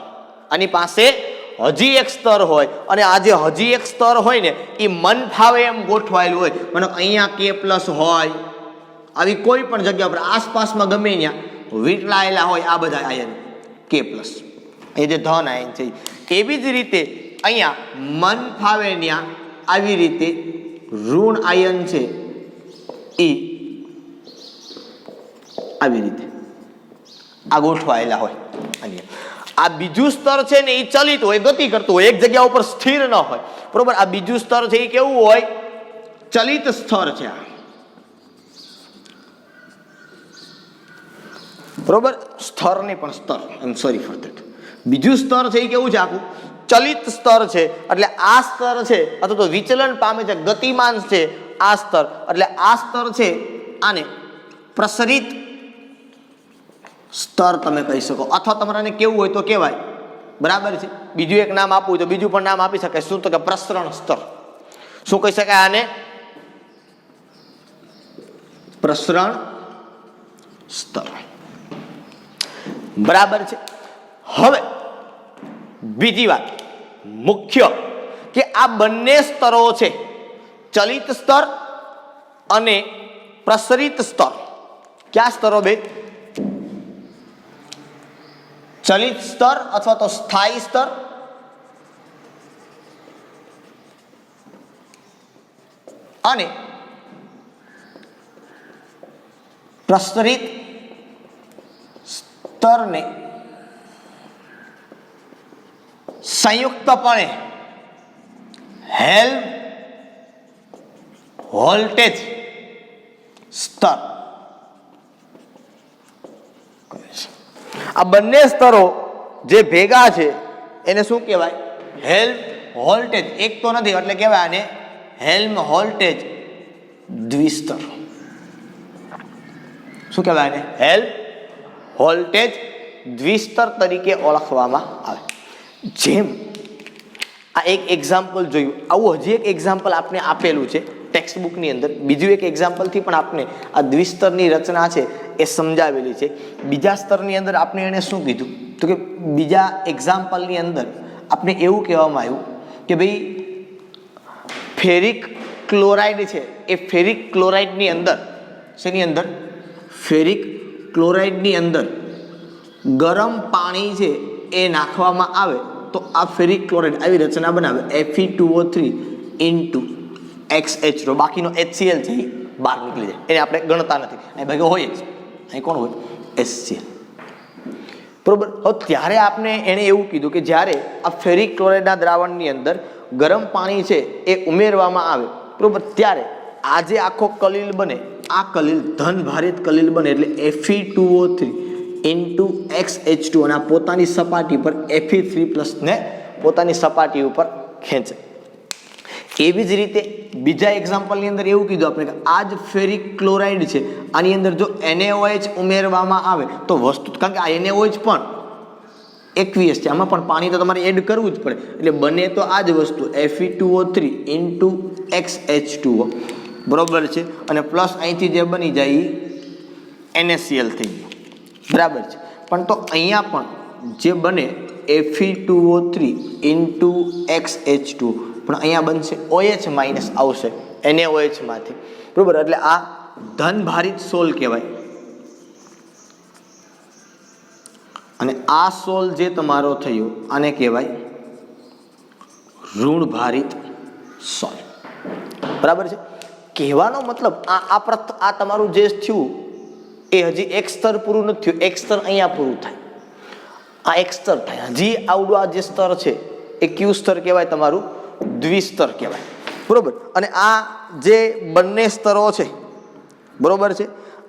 આની પાસે હજી એક સ્તર હોય, અને આ જે હજી એક સ્તર હોય ને એ મન ફાવે એમ ગોઠવાયેલું હોય. મને અહીંયા K+ હોય, આવી કોઈ પણ જગ્યા પર આસપાસમાં ગમે ત્યાં વીંટળાયેલા હોય આ બધા આયન K+, એ જે ધન આયન છે. એવી જ રીતે અહીંયા મન ફાવે ત્યાં આવી રીતે ઋણ આયન છે એ આવી રીતે આ ગોઠવાયેલા હોય. આ બીજું સ્તર છે ને એ ચલિત હોય, ગતિ કરતું હોય, એક જગ્યા ઉપર સ્થિર ન હોય, બરોબર. આ બીજું સ્તર છે એ કેવું હોય? ચલિત સ્તર છે, બરોબર. સ્તર નહીં પણ સ્તર, સોરી ફોર ધેટ. બીજું સ્તર છે એ કેવું છે? આખું ચલિત સ્તર છે. એટલે આ સ્તર છે અથવા તો વિચલન પામે છે, ગતિમાન છે આ સ્તર. એટલે આ સ્તર છે આને પ્રસરિત સ્તર તમે કહી શકો, અથવા તમારે કેવું હોય તો કહેવાય, બરાબર છે. બીજું એક નામ આપવું હોય તો બીજું પણ નામ આપી શકાય. શું? તો કે પ્રસરણ સ્તર. શું કહી શકાય આને? પ્રસરણ સ્તર, બરાબર છે. હવે બીજી વાત મુખ્ય કે આ બંને સ્તરો છે, ચલિત સ્તર અને પ્રસરિત સ્તર. ક્યાં સ્તરો બે? ચલિત સ્તર અથવા તો સ્થાયી સ્તર અને પ્રસરિત સ્તરને સંયુક્તપણે વોલ્ટેજ સ્તર. આ બંને સ્તરો જે ભેગા છે એને શું કહેવાય? હેલ્મહોલ્ટ્ઝ. એક તો નથી એટલે કહેવાય આને હેલ્મહોલ્ટ્ઝ દ્વિસ્તર. શું કહેવાય આને? હેલ્મહોલ્ટ્ઝ દ્વિસ્તર તરીકે ઓળખવામાં આવે. જેમ આ એક એક્ઝામ્પલ જોયું, આવું હજી એક એક્ઝામ્પલ આપણે આપેલું છે ટેક્સ્ટ બુકની અંદર. બીજું એક એક્ઝામ્પલથી પણ આપણે આ દ્વિસ્તરની રચના છે એ સમજાવેલી છે. બીજા સ્તરની અંદર આપણે એને શું કીધું તો કે બીજા એક્ઝામ્પલની અંદર આપણે એવું કહેવામાં આવ્યું કે ભાઈ ફેરિક ક્લોરાઇડ છે એ ફેરિક ક્લોરાઇડની અંદર શેની અંદર ફેરિક ક્લોરાઇડની અંદર ગરમ પાણી છે એ નાખવામાં આવે તો આ ફેરિક ક્લોરાઇડ આવી રચના બનાવે Fe2O3 ઇન્ટુ XH2. બાકીનો HCl છે એ બહાર નીકળી જાય, એને આપણે ગણતા નથી, અહીં ભાગે હોય જ, અહીં કોણ હોય HCl. બરોબર. હવે ત્યારે આપણે એણે એવું કીધું કે જ્યારે આ ફેરિક ક્લોરાઇડના દ્રાવણની અંદર ગરમ પાણી છે એ ઉમેરવામાં આવે બરોબર, ત્યારે આ જે આખો કલીલ બને આ કલીલ ધન ભારિત કલીલ બને એટલે Fe2O3 ઇન્ટુ XH2 અને આ પોતાની સપાટી પર Fe3+ ને પોતાની સપાટી ઉપર ખેંચે. એવી જ રીતે બીજા એક્ઝામ્પલની અંદર એવું કીધું આપણે કે આ જ ફેરિક ક્લોરાઇડ છે આની અંદર જો NaOH ઉમેરવામાં આવે તો વસ્તુ, કારણ કે આ NaOH પણ aqueous છે, આમાં પણ પાણી તો તમારે એડ કરવું જ પડે, એટલે બને તો આ જ વસ્તુ Fe2O3 ઇન્ટુ XH2O બરોબર છે, અને પ્લસ અહીંથી જે બની જાય એ NaCl થઈ ગયું બરાબર છે. પણ તો અહીંયા પણ જે બને Fe2O3 ઇન્ટુ XH2 પણ અહીંયા બનશે OH- આવશે NaOH માંથી બરોબર, એટલે આ ધન ભારિત સોલ કહેવાય. અને આ સોલ જે તમારો થયો આને કહેવાય ઋણ ભારિત સોલ બરાબર છે. કહેવાનો મતલબ આ તમારું જે થયું એ હજી એક સ્તર પૂરું નથી થયું, એક સ્તર અહીંયા પૂરું થાય, આ એક સ્તર થાય, હજી આવડું આ જે સ્તર છે એ કયું સ્તર કહેવાય તમારું દ્વિસ્તર કહેવાય બરોબર. અને આ જે બંને સ્તરો છે બરોબર છે,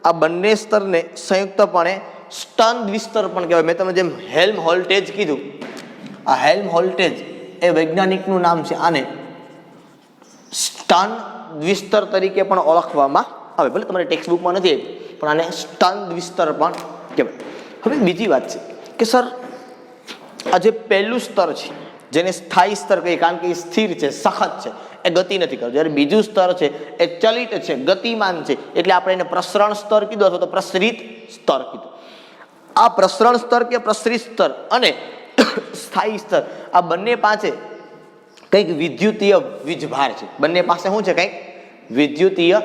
આ બંને સ્તરને સંયુક્તપણે સ્ટર્ન દ્વિસ્તર પણ કહેવાય. મેં તમે જેમ હેલ્મહોલ્ટ્ઝ કીધું, આ હેલ્મહોલ્ટ્ઝ એ વૈજ્ઞાનિકનું નામ છે, આને સ્ટર્ન દ્વિસ્તર તરીકે પણ ઓળખવામાં આવે, ભલે તમારી ટેક્સ્ટ બુકમાં નથી પણ આને સ્ટર્ન દ્વિસ્તર પણ કહેવાય. હવે બીજી વાત છે કે સર આ જે પહેલું સ્તર છે જેને સ્થાયી સ્તર કહીએ કારણ કે એ સ્થિર છે, સખત છે, એ ગતિ નથી કરતું, જ્યારે બીજું સ્તર છે એ ચલિત છે, ગતિમાન છે, એટલે આપણે એને પ્રસરણ સ્તર કીધું અથવા તો પ્રસરિત સ્તર કીધું. આ પ્રસરણ સ્તર કે પ્રસરિત સ્તર અને સ્થાયી સ્તર આ બંને પાસે કંઈક વિદ્યુતીય વીજભાર છે, બંને પાસે શું છે કંઈક વિદ્યુતીય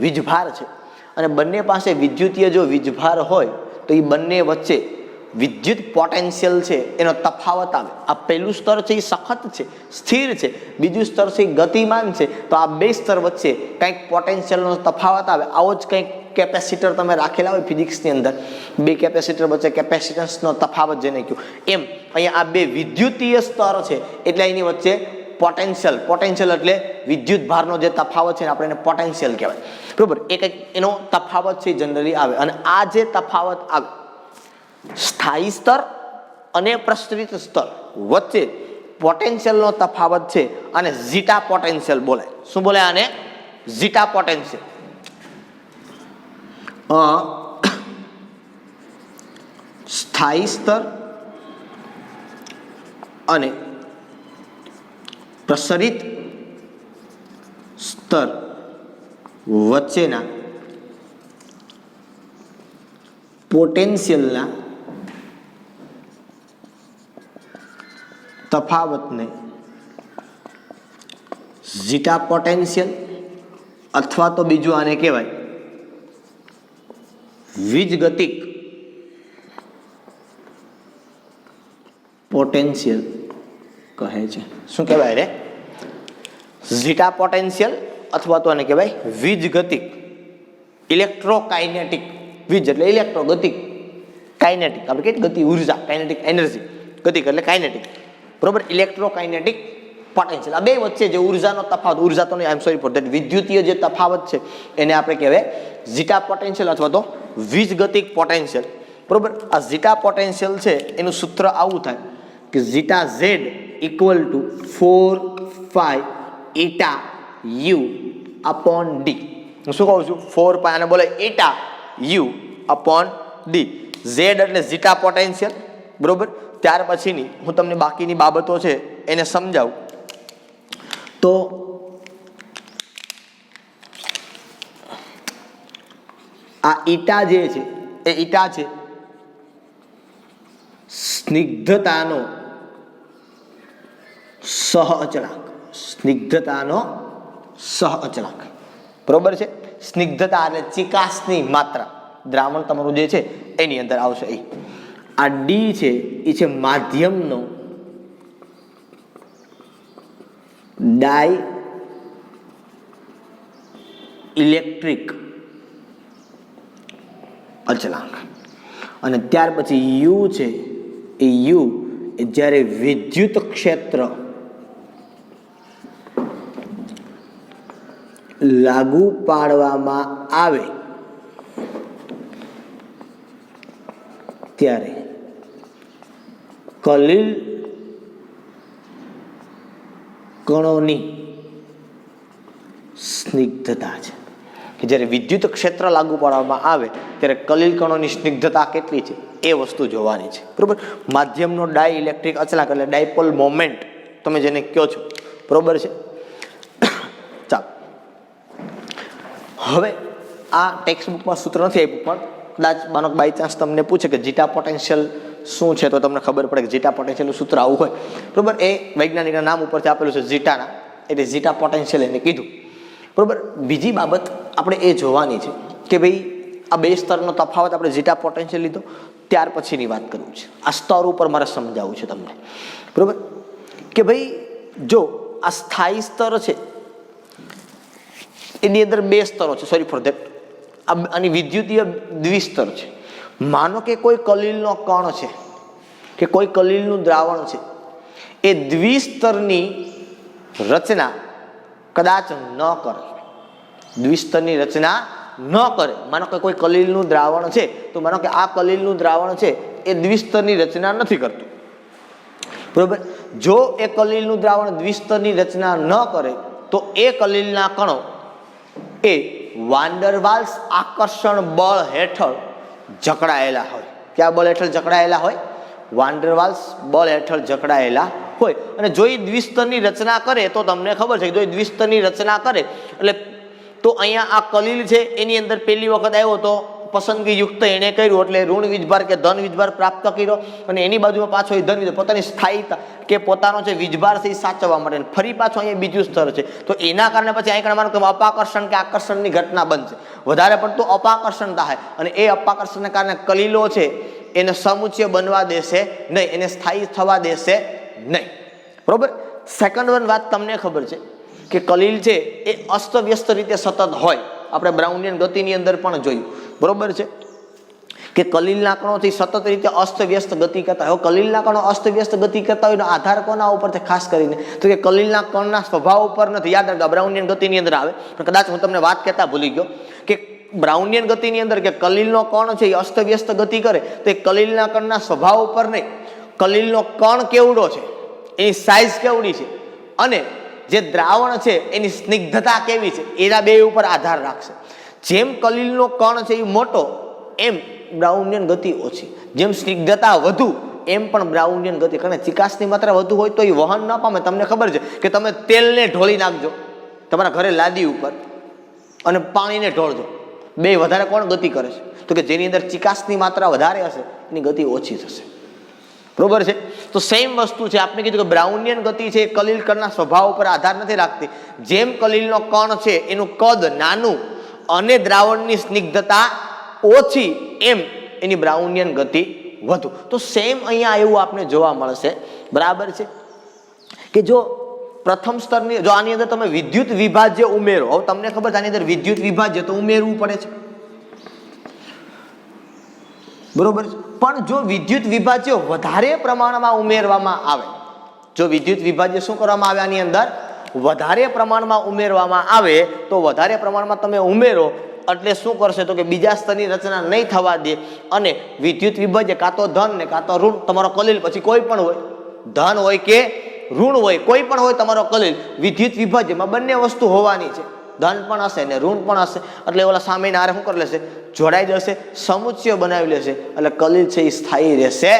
વીજભાર છે. અને બંને પાસે વિદ્યુતીય જો વીજભાર હોય તો એ બંને વચ્ચે વિદ્યુત પોટેન્શિયલ છે એનો તફાવત આવે. આ પહેલું સ્તર છે એ સખત છે, સ્થિર છે, બીજું સ્તર છે એ ગતિમાન છે, તો આ બે સ્તર વચ્ચે કંઈક પોટેન્શિયલનો તફાવત આવે. આવો જ કંઈક કેપેસિટર તમે રાખેલા હોય ફિઝિક્સની અંદર, બે કેપેસિટર વચ્ચે કેપેસિટન્સનો તફાવત જેને કહ્યું એમ અહીંયા આ બે વિદ્યુતીય સ્તર છે એટલે એની વચ્ચે પોટેન્શિયલ એટલે વિદ્યુત ભારનો જે તફાવત છે આપણે એને પોટેન્શિયલ કહેવાય બરોબર. એ કંઈક એનો તફાવત છે જનરલી આવે, અને આ જે તફાવત આવે સ્થાયી સ્તર અને પ્રસરિત સ્તર વચ્ચે પોટેન્શિયલનો તફાવત છે અને ઝીટા પોટેન્શિયલ બોલાય. શું બોલાય આને? Zeta potential. સ્થાયી સ્તર અને પ્રસરિત સ્તર વચ્ચેના પોટેન્શિયલના તફાવતને ઝીટા પોટેન્શિયલ અથવા તો બીજું આને કહેવાય વીજગતિક પોટેન્શિયલ કહે છે. શું કહેવાય રે? ઝીટા પોટેન્શિયલ અથવા તો આને કહેવાય વીજગતિક ઇલેક્ટ્રોકાઇનેટિક. વીજ એટલે ઇલેક્ટ્રો, ગતિક, કાઇનેટિક આપણે કહીએ ગતિ ઉર્જા, કાઇનેટિક એનર્જી, ગતિક એટલે કાઇનેટિક બરોબર. ઇલેક્ટ્રોકાઇનેટિક પોટેન્શિયલ આ બે વચ્ચે જે ઉર્જાનો તફાવત, ઉર્જા તો આઈ એમ સોરી ફોર ધેટ, વિદ્યુતીય જે તફાવત છે એને આપણે કહેવાય ઝીટા પોટેન્શિયલ અથવા તો વીજગતિક પોટેન્શિયલ બરોબર. આ ઝીટા પોટેન્શિયલ છે એનું સૂત્ર આવું થાય કે zeta Z equal to 4π eta u upon d. હું શું કહું છું? 4π આને બોલાય eta u upon d. Z એટલે ઝીટા પોટેન્શિયલ બરોબર. ત્યાર પછીની હું તમને બાકીની બાબતો છે એને સમજાવું તો આ ઈટા જે છે એ ઈટા છે સ્નિગ્ધતાનો સહઅચળાંક, સ્નિગ્ધતાનો સહઅચળાંક, બરોબર છે. સ્નિગ્ધતા એટલે ચિકાસની માત્રા દ્રાવણ તમારું જે છે એની અંદર આવશે. આ ડી છે એ છે માધ્યમનો ડાઈ ઇલેક્ટ્રિક અચળાંક. અને ત્યાર પછી યુ છે એ યુ એ જ્યારે વિદ્યુત ક્ષેત્ર લાગુ પાડવામાં આવે ત્યારે કલીલ કણોની સ્નિગ્ધતા છે કે જ્યારે વિદ્યુત ક્ષેત્ર લાગુ પાડવામાં આવે ત્યારે કલીલ કણોની સ્નિગ્ધતા કેટલી છે એ વસ્તુ જોવાની છે, બરોબર. માધ્યમનો ડાઈ ઇલેક્ટ્રિક અચળાંક એટલે ડાયપોલ મોમેન્ટ તમે જેને કહો છો, બરોબર છે. ચાલો, હવે આ ટેક્સ્ટ બુકમાં સૂત્ર નથી આપ્યું, પણ કદાચ માનો બાય ચાન્સ તમને પૂછે કે જીટા પોટેન્શિયલ શું છે તો તમને ખબર પડે કે જીટા પોટેન્શિયલનું સૂત્ર આવું હોય, બરોબર. એ વૈજ્ઞાનિકના નામ ઉપરથી આપેલું છે જીટાના, એટલે જીટા પોટેન્શિયલ એને કીધું, બરોબર. બીજી બાબત આપણે એ જોવાની છે કે ભાઈ આ બે સ્તરનો તફાવત આપણે જીટા પોટેન્શિયલ લીધો, ત્યાર પછીની વાત કરવું છે. આ સ્તર ઉપર મારે સમજાવવું છે તમને, બરોબર. કે ભાઈ જો આ સ્થાયી સ્તર છે એની અંદર બે સ્તરો છે, સોરી ફોર ધેટ, આની વિદ્યુતીય દ્વિસ્તર છે. માનો કે કોઈ કલીલનો કણ છે કે કોઈ કલીલનું દ્રાવણ છે, એ દ્વિસ્તરની રચના કદાચ ન કરે, દ્વિસ્તરની રચના ન કરે. માનો કે કોઈ કલીલનું દ્રાવણ છે તો માનો કે આ કલીલનું દ્રાવણ છે એ દ્વિસ્તરની રચના નથી કરતું, બરોબર. જો એ કલીલનું દ્રાવણ દ્વિસ્તરની રચના ન કરે તો એ કલીલના કણો એ વાન ડર વાલ્સ આકર્ષણ બળ હેઠળ જકડાયેલા હોય. કયા બળ હેઠળ જકડાયેલા હોય? વાન ડર વાલ્સ બળ હેઠળ જકડાયેલા હોય. અને જો એ દ્વિસ્તરની રચના કરે તો તમને ખબર છે કે જો એ દ્વિસ્તરની રચના કરે એટલે તો અહીંયા આ કલીલ છે એની અંદર પહેલી વખત આવ્યો તો પસંદગી યુક્ત એને કર્યું એટલે ઋણ વીજભાર કે ધન વીજભાર પ્રાપ્ત કર્યો, અને એની બાજુમાં પાછો એ ધન વીજભાર પોતાની સ્થાયીતા કે પોતાનો જે વીજભાર છે એ સાચવવા માટે ફરી પાછો અહીંયા બીજું સ્તર છે તો એના કારણે પછી અહીં માનો કે અપાકર્ષણ કે આકર્ષણની ઘટના બનશે, વધારે પડતું અપાકર્ષણ થાય, અને એ અપાકર્ષણને કારણે કલીલો છે એને સમુચ્ચય બનવા દેશે નહીં, એને સ્થાયી થવા દેશે નહીં, બરોબર. સેકન્ડ વન વાત તમને ખબર છે કે કલીલ છે એ અસ્તવ્યસ્ત રીતે સતત હોય, આપણે બ્રાઉનિયન ગતિની અંદર પણ જોયું, બરોબર છે કે કલીલના કણોથી સતત રીતે અસ્તવ્યસ્ત ગતિ કરતા હોય. કલીલના કણો અસ્તવ્યસ્ત ગતિ કરતા હોય એનો આધાર કોના ઉપર છે ખાસ કરીને તો કે કલીલના કણના સ્વભાવ ઉપર નથી. યાદ રાખજો બ્રાઉનિયન ગતિની અંદર આવે, પણ કદાચ હું તમને વાત કહેતા ભૂલી ગયો કે બ્રાઉનિયન ગતિની અંદર કે કલીલનો કણ છે એ અસ્તવ્યસ્ત ગતિ કરે તો એ કલીલના કણના સ્વભાવ ઉપર નહીં, કલીલનો કણ કેવડો છે, એની સાઇઝ કેવડી છે, અને જે દ્રાવણ છે એની સ્નિગ્ધતા કેવી છે એના બે ઉપર આધાર રાખશે. જેમ કલીલનો કણ છે એ મોટો એમ બ્રાઉનિયન ગતિ ઓછી, જેમ સ્નિગ્ધતા વધુ એમ પણ બ્રાઉનિયન ગતિ, કારણ કે ચિકાસની માત્રા વધુ હોય તો એ વહન ન પામે. તમને ખબર છે કે તમે તેલને ઢોળી નાખજો તમારા ઘરે લાદી ઉપર અને પાણીને ઢોળજો, બે વધારે કોણ ગતિ કરે છે તો કે જેની અંદર ચિકાસની માત્રા વધારે હશે એની ગતિ ઓછી થશે, બરોબર છે. તો સેમ વસ્તુ છે, આપણે કીધું કે બ્રાઉનિયન ગતિ છે એ કલીલ કણના સ્વભાવ ઉપર આધાર નથી રાખતી. જેમ કલીલનો કણ છે એનું કદ નાનું અને દ્રાવણની સ્નિગ્ધતા ઓછી એમ એની બ્રાઉનિયન ગતિ વધુ. તો સેમ અહીંયા એવું આપણે જોવા મળશે, બરાબર છે કે જો પ્રથમ સ્તરની જો આની અંદર તમે વિદ્યુત વિભાજ્ય ઉમેરો, હવે તમને ખબર છે આની અંદર વિદ્યુત વિભાજ્ય તો ઉમેરવું પડે છે, બરોબર છે. પણ જો વિદ્યુત વિભાજ્ય વધારે પ્રમાણમાં ઉમેરવામાં આવે, જો વિદ્યુત વિભાજ્ય શું કરવામાં આવે આની અંદર વધારે પ્રમાણમાં ઉમેરવામાં આવે તો વધારે પ્રમાણમાં તમે ઉમેરો એટલે શું કરશે તો કે બીજા સ્તરની રચના નહીં થવા દે, અને વિદ્યુત વિભાજ્ય કાં તો ધન ને કાં તો ઋણ, તમારો કલીલ પછી કોઈ પણ હોય, ધન હોય કે ઋણ હોય, કોઈ પણ હોય તમારો કલીલ, વિદ્યુત વિભાજ્યમાં બંને વસ્તુ હોવાની છે, ધન પણ હશે ને ઋણ પણ હશે, એટલે ઓલા સામે આરે શું કરી લેશે જોડાઈ જશે, સમુચ્ચય બનાવી લેશે, એટલે કલીલ છે એ સ્થાયી રહેશે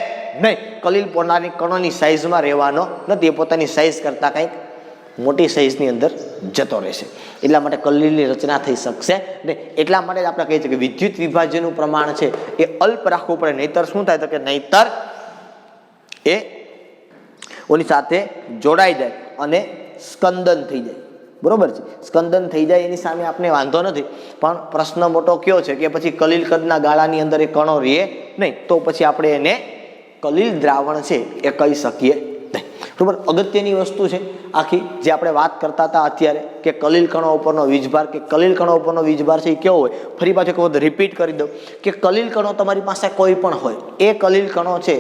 નહીં. કલીલ પોતાની કણોની સાઈઝમાં રહેવાનો નથી, એ પોતાની સાઈઝ કરતાં કંઈક મોટી સાઇઝની અંદર જતો રહેશે. એટલા માટે કલીલની રચના થઈ શકશે ને. એટલા માટે જ આપણે કહીએ છીએ કે વિદ્યુત વિભાજનનું પ્રમાણ છે એ અલ્પ રાખવું પડે, નહીતર શું થાય તો કે નહીતર એ ઓની સાથે જોડાઈ જાય અને સ્કંદન થઈ જાય. બરોબર છે, સ્કંદન થઈ જાય એની સામે આપણે વાંધો નથી, પણ પ્રશ્ન મોટો કયો છે કે પછી કલીલ કદના ગાળાની અંદર એ કણો રહે નહીં, તો પછી આપણે એને કલીલ દ્રાવણ છે એ કહી શકીએ નહીં. બરોબર, અગત્યની વસ્તુ છે આખી જે આપણે વાત કરતા હતા અત્યારે કે કલીલ કણો ઉપરનો વીજભાર, કે કલીલ કણો ઉપરનો વીજભાર છે એ કેવો હોય. ફરી પાછું એક વખત રિપીટ કરી દઉં કે કલીલ કણો તમારી પાસે કોઈ પણ હોય, એ કલીલ કણો છે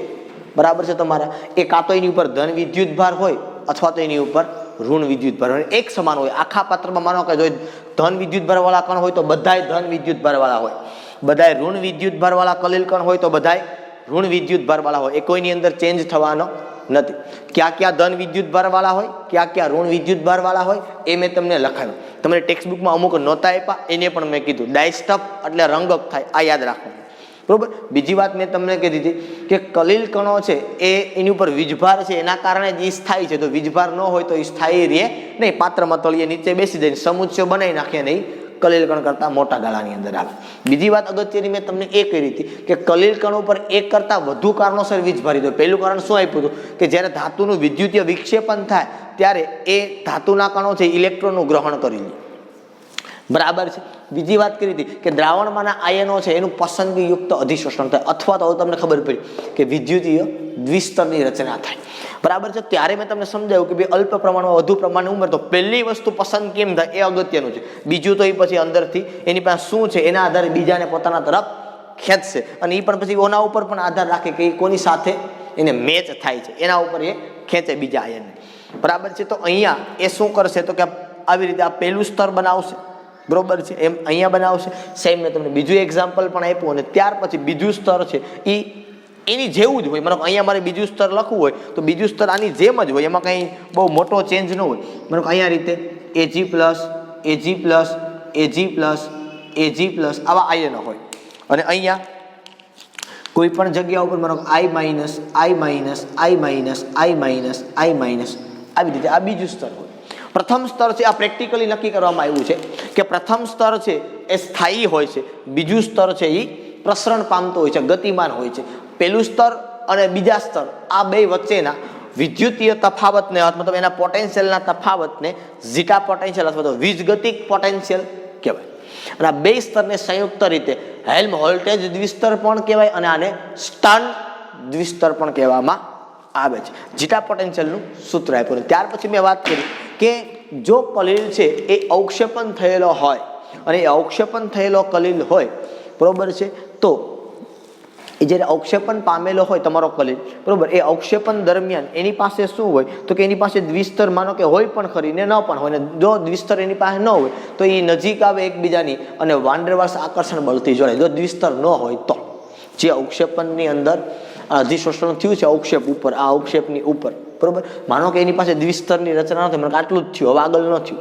બરાબર છે તમારા, એ કાં તો એની ઉપર ધન વિદ્યુત ભાર હોય અથવા તો એની ઉપર ઋણ વિદ્યુત ભાર હોય, એક સમાન હોય. આખા પાત્રમાં માનો કે જો ધન વિદ્યુત ભાર વાળા કણ હોય તો બધાય ધન વિદ્યુત ભાર વાળા હોય, બધાય ઋણ વિદ્યુત ભાર વાળા કલીલ કણ હોય તો બધાય ઋણ વિદ્યુત ભાર વાળા હોય. એ કોઈની અંદર ચેન્જ થવાનો નથી. ક્યાં ક્યાં ધન વિદ્યુત ભાર વાળા હોય, ક્યાં ક્યાં ઋણ વિદ્યુત ભાર વાળા હોય, એ મેં તમને લખાવ્યું. તમને ટેક્સ્ટ બુકમાં અમુક નહોતા આપ્યા એને પણ મેં કીધું. ડાયસ્ટફ એટલે રંગક થાય, આ યાદ રાખવાનું. બરોબર. બીજી વાત મેં તમને કીધી હતી કે કલીલ કણો છે એ એની ઉપર વીજભાર છે એના કારણે જ સ્થાયી છે. તો વીજભાર ન હોય તો સ્થાયી રહે નહીં, પાત્રમાં તળિયે નીચે બેસી જાય, સમુચ્ચય બનાવી નાખે નહીં, કલીલ કણ કરતા મોટા ગાળાની અંદર આવે. બીજી વાત અગત્યની મેં તમને એ કરી હતી કે કલીલ કણ ઉપર એક કરતા વધુ કારણોસર વીજભારી દો. પહેલું કારણ શું આપ્યું હતું કે જ્યારે ધાતુનું વિદ્યુતીય વિક્ષેપણ થાય ત્યારે એ ધાતુના કણો છે ઇલેક્ટ્રોનનું ગ્રહણ કરી લે. બરાબર છે. બીજી વાત કરી હતી કે દ્રાવણમાંના આયનો છે એનું પસંદગીયુક્ત અધિશોષણ થાય, અથવા તો તમને ખબર પડી કે વિદ્યુતીય દ્વિસ્તરની રચના થાય. બરાબર છે. ત્યારે મેં તમને સમજાવ્યું કે ભાઈ અલ્પ પ્રમાણમાં વધુ પ્રમાણની ઉંમર, તો પહેલી વસ્તુ પસંદ કેમ થાય એ અગત્યનું છે. બીજું તો એ પછી અંદરથી એની પાસે શું છે એના આધારે બીજાને પોતાના તરફ ખેંચશે, અને એ પણ પછી ઓના ઉપર પણ આધાર રાખે કે એ કોની સાથે એને મેચ થાય છે, એના ઉપર એ ખેંચે બીજા આયનને. બરાબર છે. તો અહીંયા એ શું કરશે તો કે આવી રીતે આ પહેલું સ્તર બનાવશે. બરોબર છે, એમ અહીંયા બનાવશે. સેમ મેં તમને બીજું એક્ઝામ્પલ પણ આપ્યું, અને ત્યાર પછી બીજું સ્તર છે એ એની જેવું જ હોય. મને અહીંયા મારે બીજું સ્તર લખવું હોય તો બીજું સ્તર આની જેમ જ હોય, એમાં કંઈ બહુ મોટો ચેન્જ ન હોય. મને અહીંયા રીતે Ag plus Ag plus Ag plus Ag plus આવા આયનો હોય, અને અહીંયા કોઈ પણ જગ્યા ઉપર મને I minus I minus I minus I minus I minus આવી રીતે આ બીજું સ્તર હોય. પ્રથમ સ્તર છે આ પ્રેક્ટિકલી નક્કી કરવામાં આવ્યું છે કે પ્રથમ સ્તર છે એ સ્થાયી હોય છે, બીજું સ્તર છે એ પ્રસરણ પામતો હોય છે, ગતિમાન હોય છે. પહેલું સ્તર અને બીજા સ્તર આ બે વચ્ચેના વિદ્યુતીય તફાવતને મતલબ એના પોટેન્શિયલના તફાવતને ઝીટા પોટેન્શિયલ અથવા તો વીજગતિક પોટેન્શિયલ કહેવાય. અને આ બે સ્તરને સંયુક્ત રીતે હેલ્મહોલ્ટ્ઝ દ્વિસ્તર પણ કહેવાય અને આને સ્ટર્ન દ્વિસ્તર પણ કહેવામાં આવે છે. ઝીટા પોટેન્શિયલનું સૂત્ર આપ્યું. ત્યાર પછી મેં વાત કરી કે જો કલીલ છે એ અવક્ષેપણ થયેલો હોય, અને એ અવક્ષેપણ થયેલો કલીલ હોય, બરોબર છે, તો એ જ્યારે અવક્ષેપણ પામેલો હોય તમારો કલીલ, બરોબર, એ અવક્ષેપણ દરમિયાન એની પાસે શું હોય તો કે એની પાસે દ્વિસ્તર માનો કે હોય પણ ખરી ને ન પણ હોય, ને જો દ્વિસ્તર એની પાસે ન હોય તો એ નજીક આવે એકબીજાની અને વાન ડેર વાલ્સ આકર્ષણ બળથી જોડાય. જો દ્વિસ્તર ન હોય તો જે અવક્ષેપણની અંદર અધિશોષણ થયું છે અવક્ષેપ ઉપર, આ અવક્ષેપની ઉપર, બરોબર, માનો કે એની પાસે દ્વિસ્તરની રચના ન થઈ, મને આટલું જ થયું, હવે આગળ ન થયું,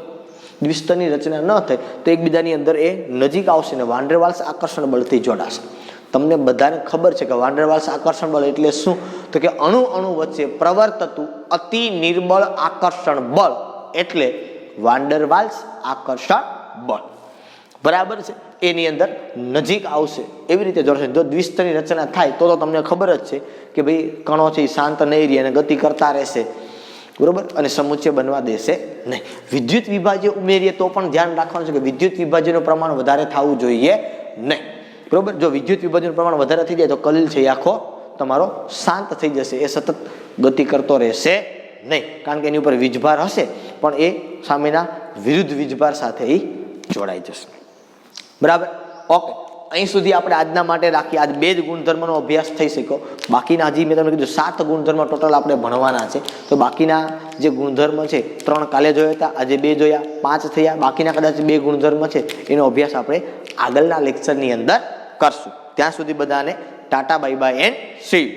દ્વિસ્તરની રચના ન થાય તો એકબીજાની અંદર એ નજીક આવશે ને વાન ડેર વાલ્સ આકર્ષણ બળથી જોડાશે. તમને બધાને ખબર છે કે વાન ડેર વાલ્સ આકર્ષણ બળ એટલે શું તો કે અણુ અણુ વચ્ચે પ્રવર્તતું અતિ નિર્બળ આકર્ષણ બળ એટલે વાન ડેર વાલ્સ આકર્ષણ બળ. બરાબર છે. એની અંદર નજીક આવશે એવી રીતે જોડશે. જો દ્વિસ્તરની રચના થાય તો તમને ખબર જ છે કે ભાઈ કણો છે એ શાંત નહીં રહે અને ગતિ કરતા રહેશે, બરોબર, અને સમુચ્ચય બનવા દેશે નહીં. વિદ્યુત વિભાજ્ય ઉમેરીએ તો પણ ધ્યાન રાખવાનું છે કે વિદ્યુત વિભાજ્યનું પ્રમાણ વધારે થવું જોઈએ નહીં, બરોબર. જો વિદ્યુત વિભાજનનું પ્રમાણ વધારે થઈ જાય તો કલીલ છે એ આખો તમારો શાંત થઈ જશે, એ સતત ગતિ કરતો રહેશે નહીં, કારણ કે એની ઉપર વીજભાર હશે પણ એ સામેના વિરુદ્ધ વીજભાર સાથે એ જોડાઈ જશે. બરાબર, ઓકે. અહીં સુધી આપણે આજના માટે રાખીએ. આજ 2 જ ગુણધર્મનો અભ્યાસ થઈ શક્યો. બાકીના હજી મેં તમને કીધું 7 ગુણધર્મ ટોટલ આપણે ભણવાના છે. તો બાકીના જે ગુણધર્મ છે 3 કાલે જોયા હતા, આજે 2 જોયા, 5 થયા. બાકીના કદાચ 2 ગુણધર્મ છે એનો અભ્યાસ આપણે આગળના લેક્ચરની અંદર કરશું. ત્યાં સુધી બધાને Tata bye bye and C you.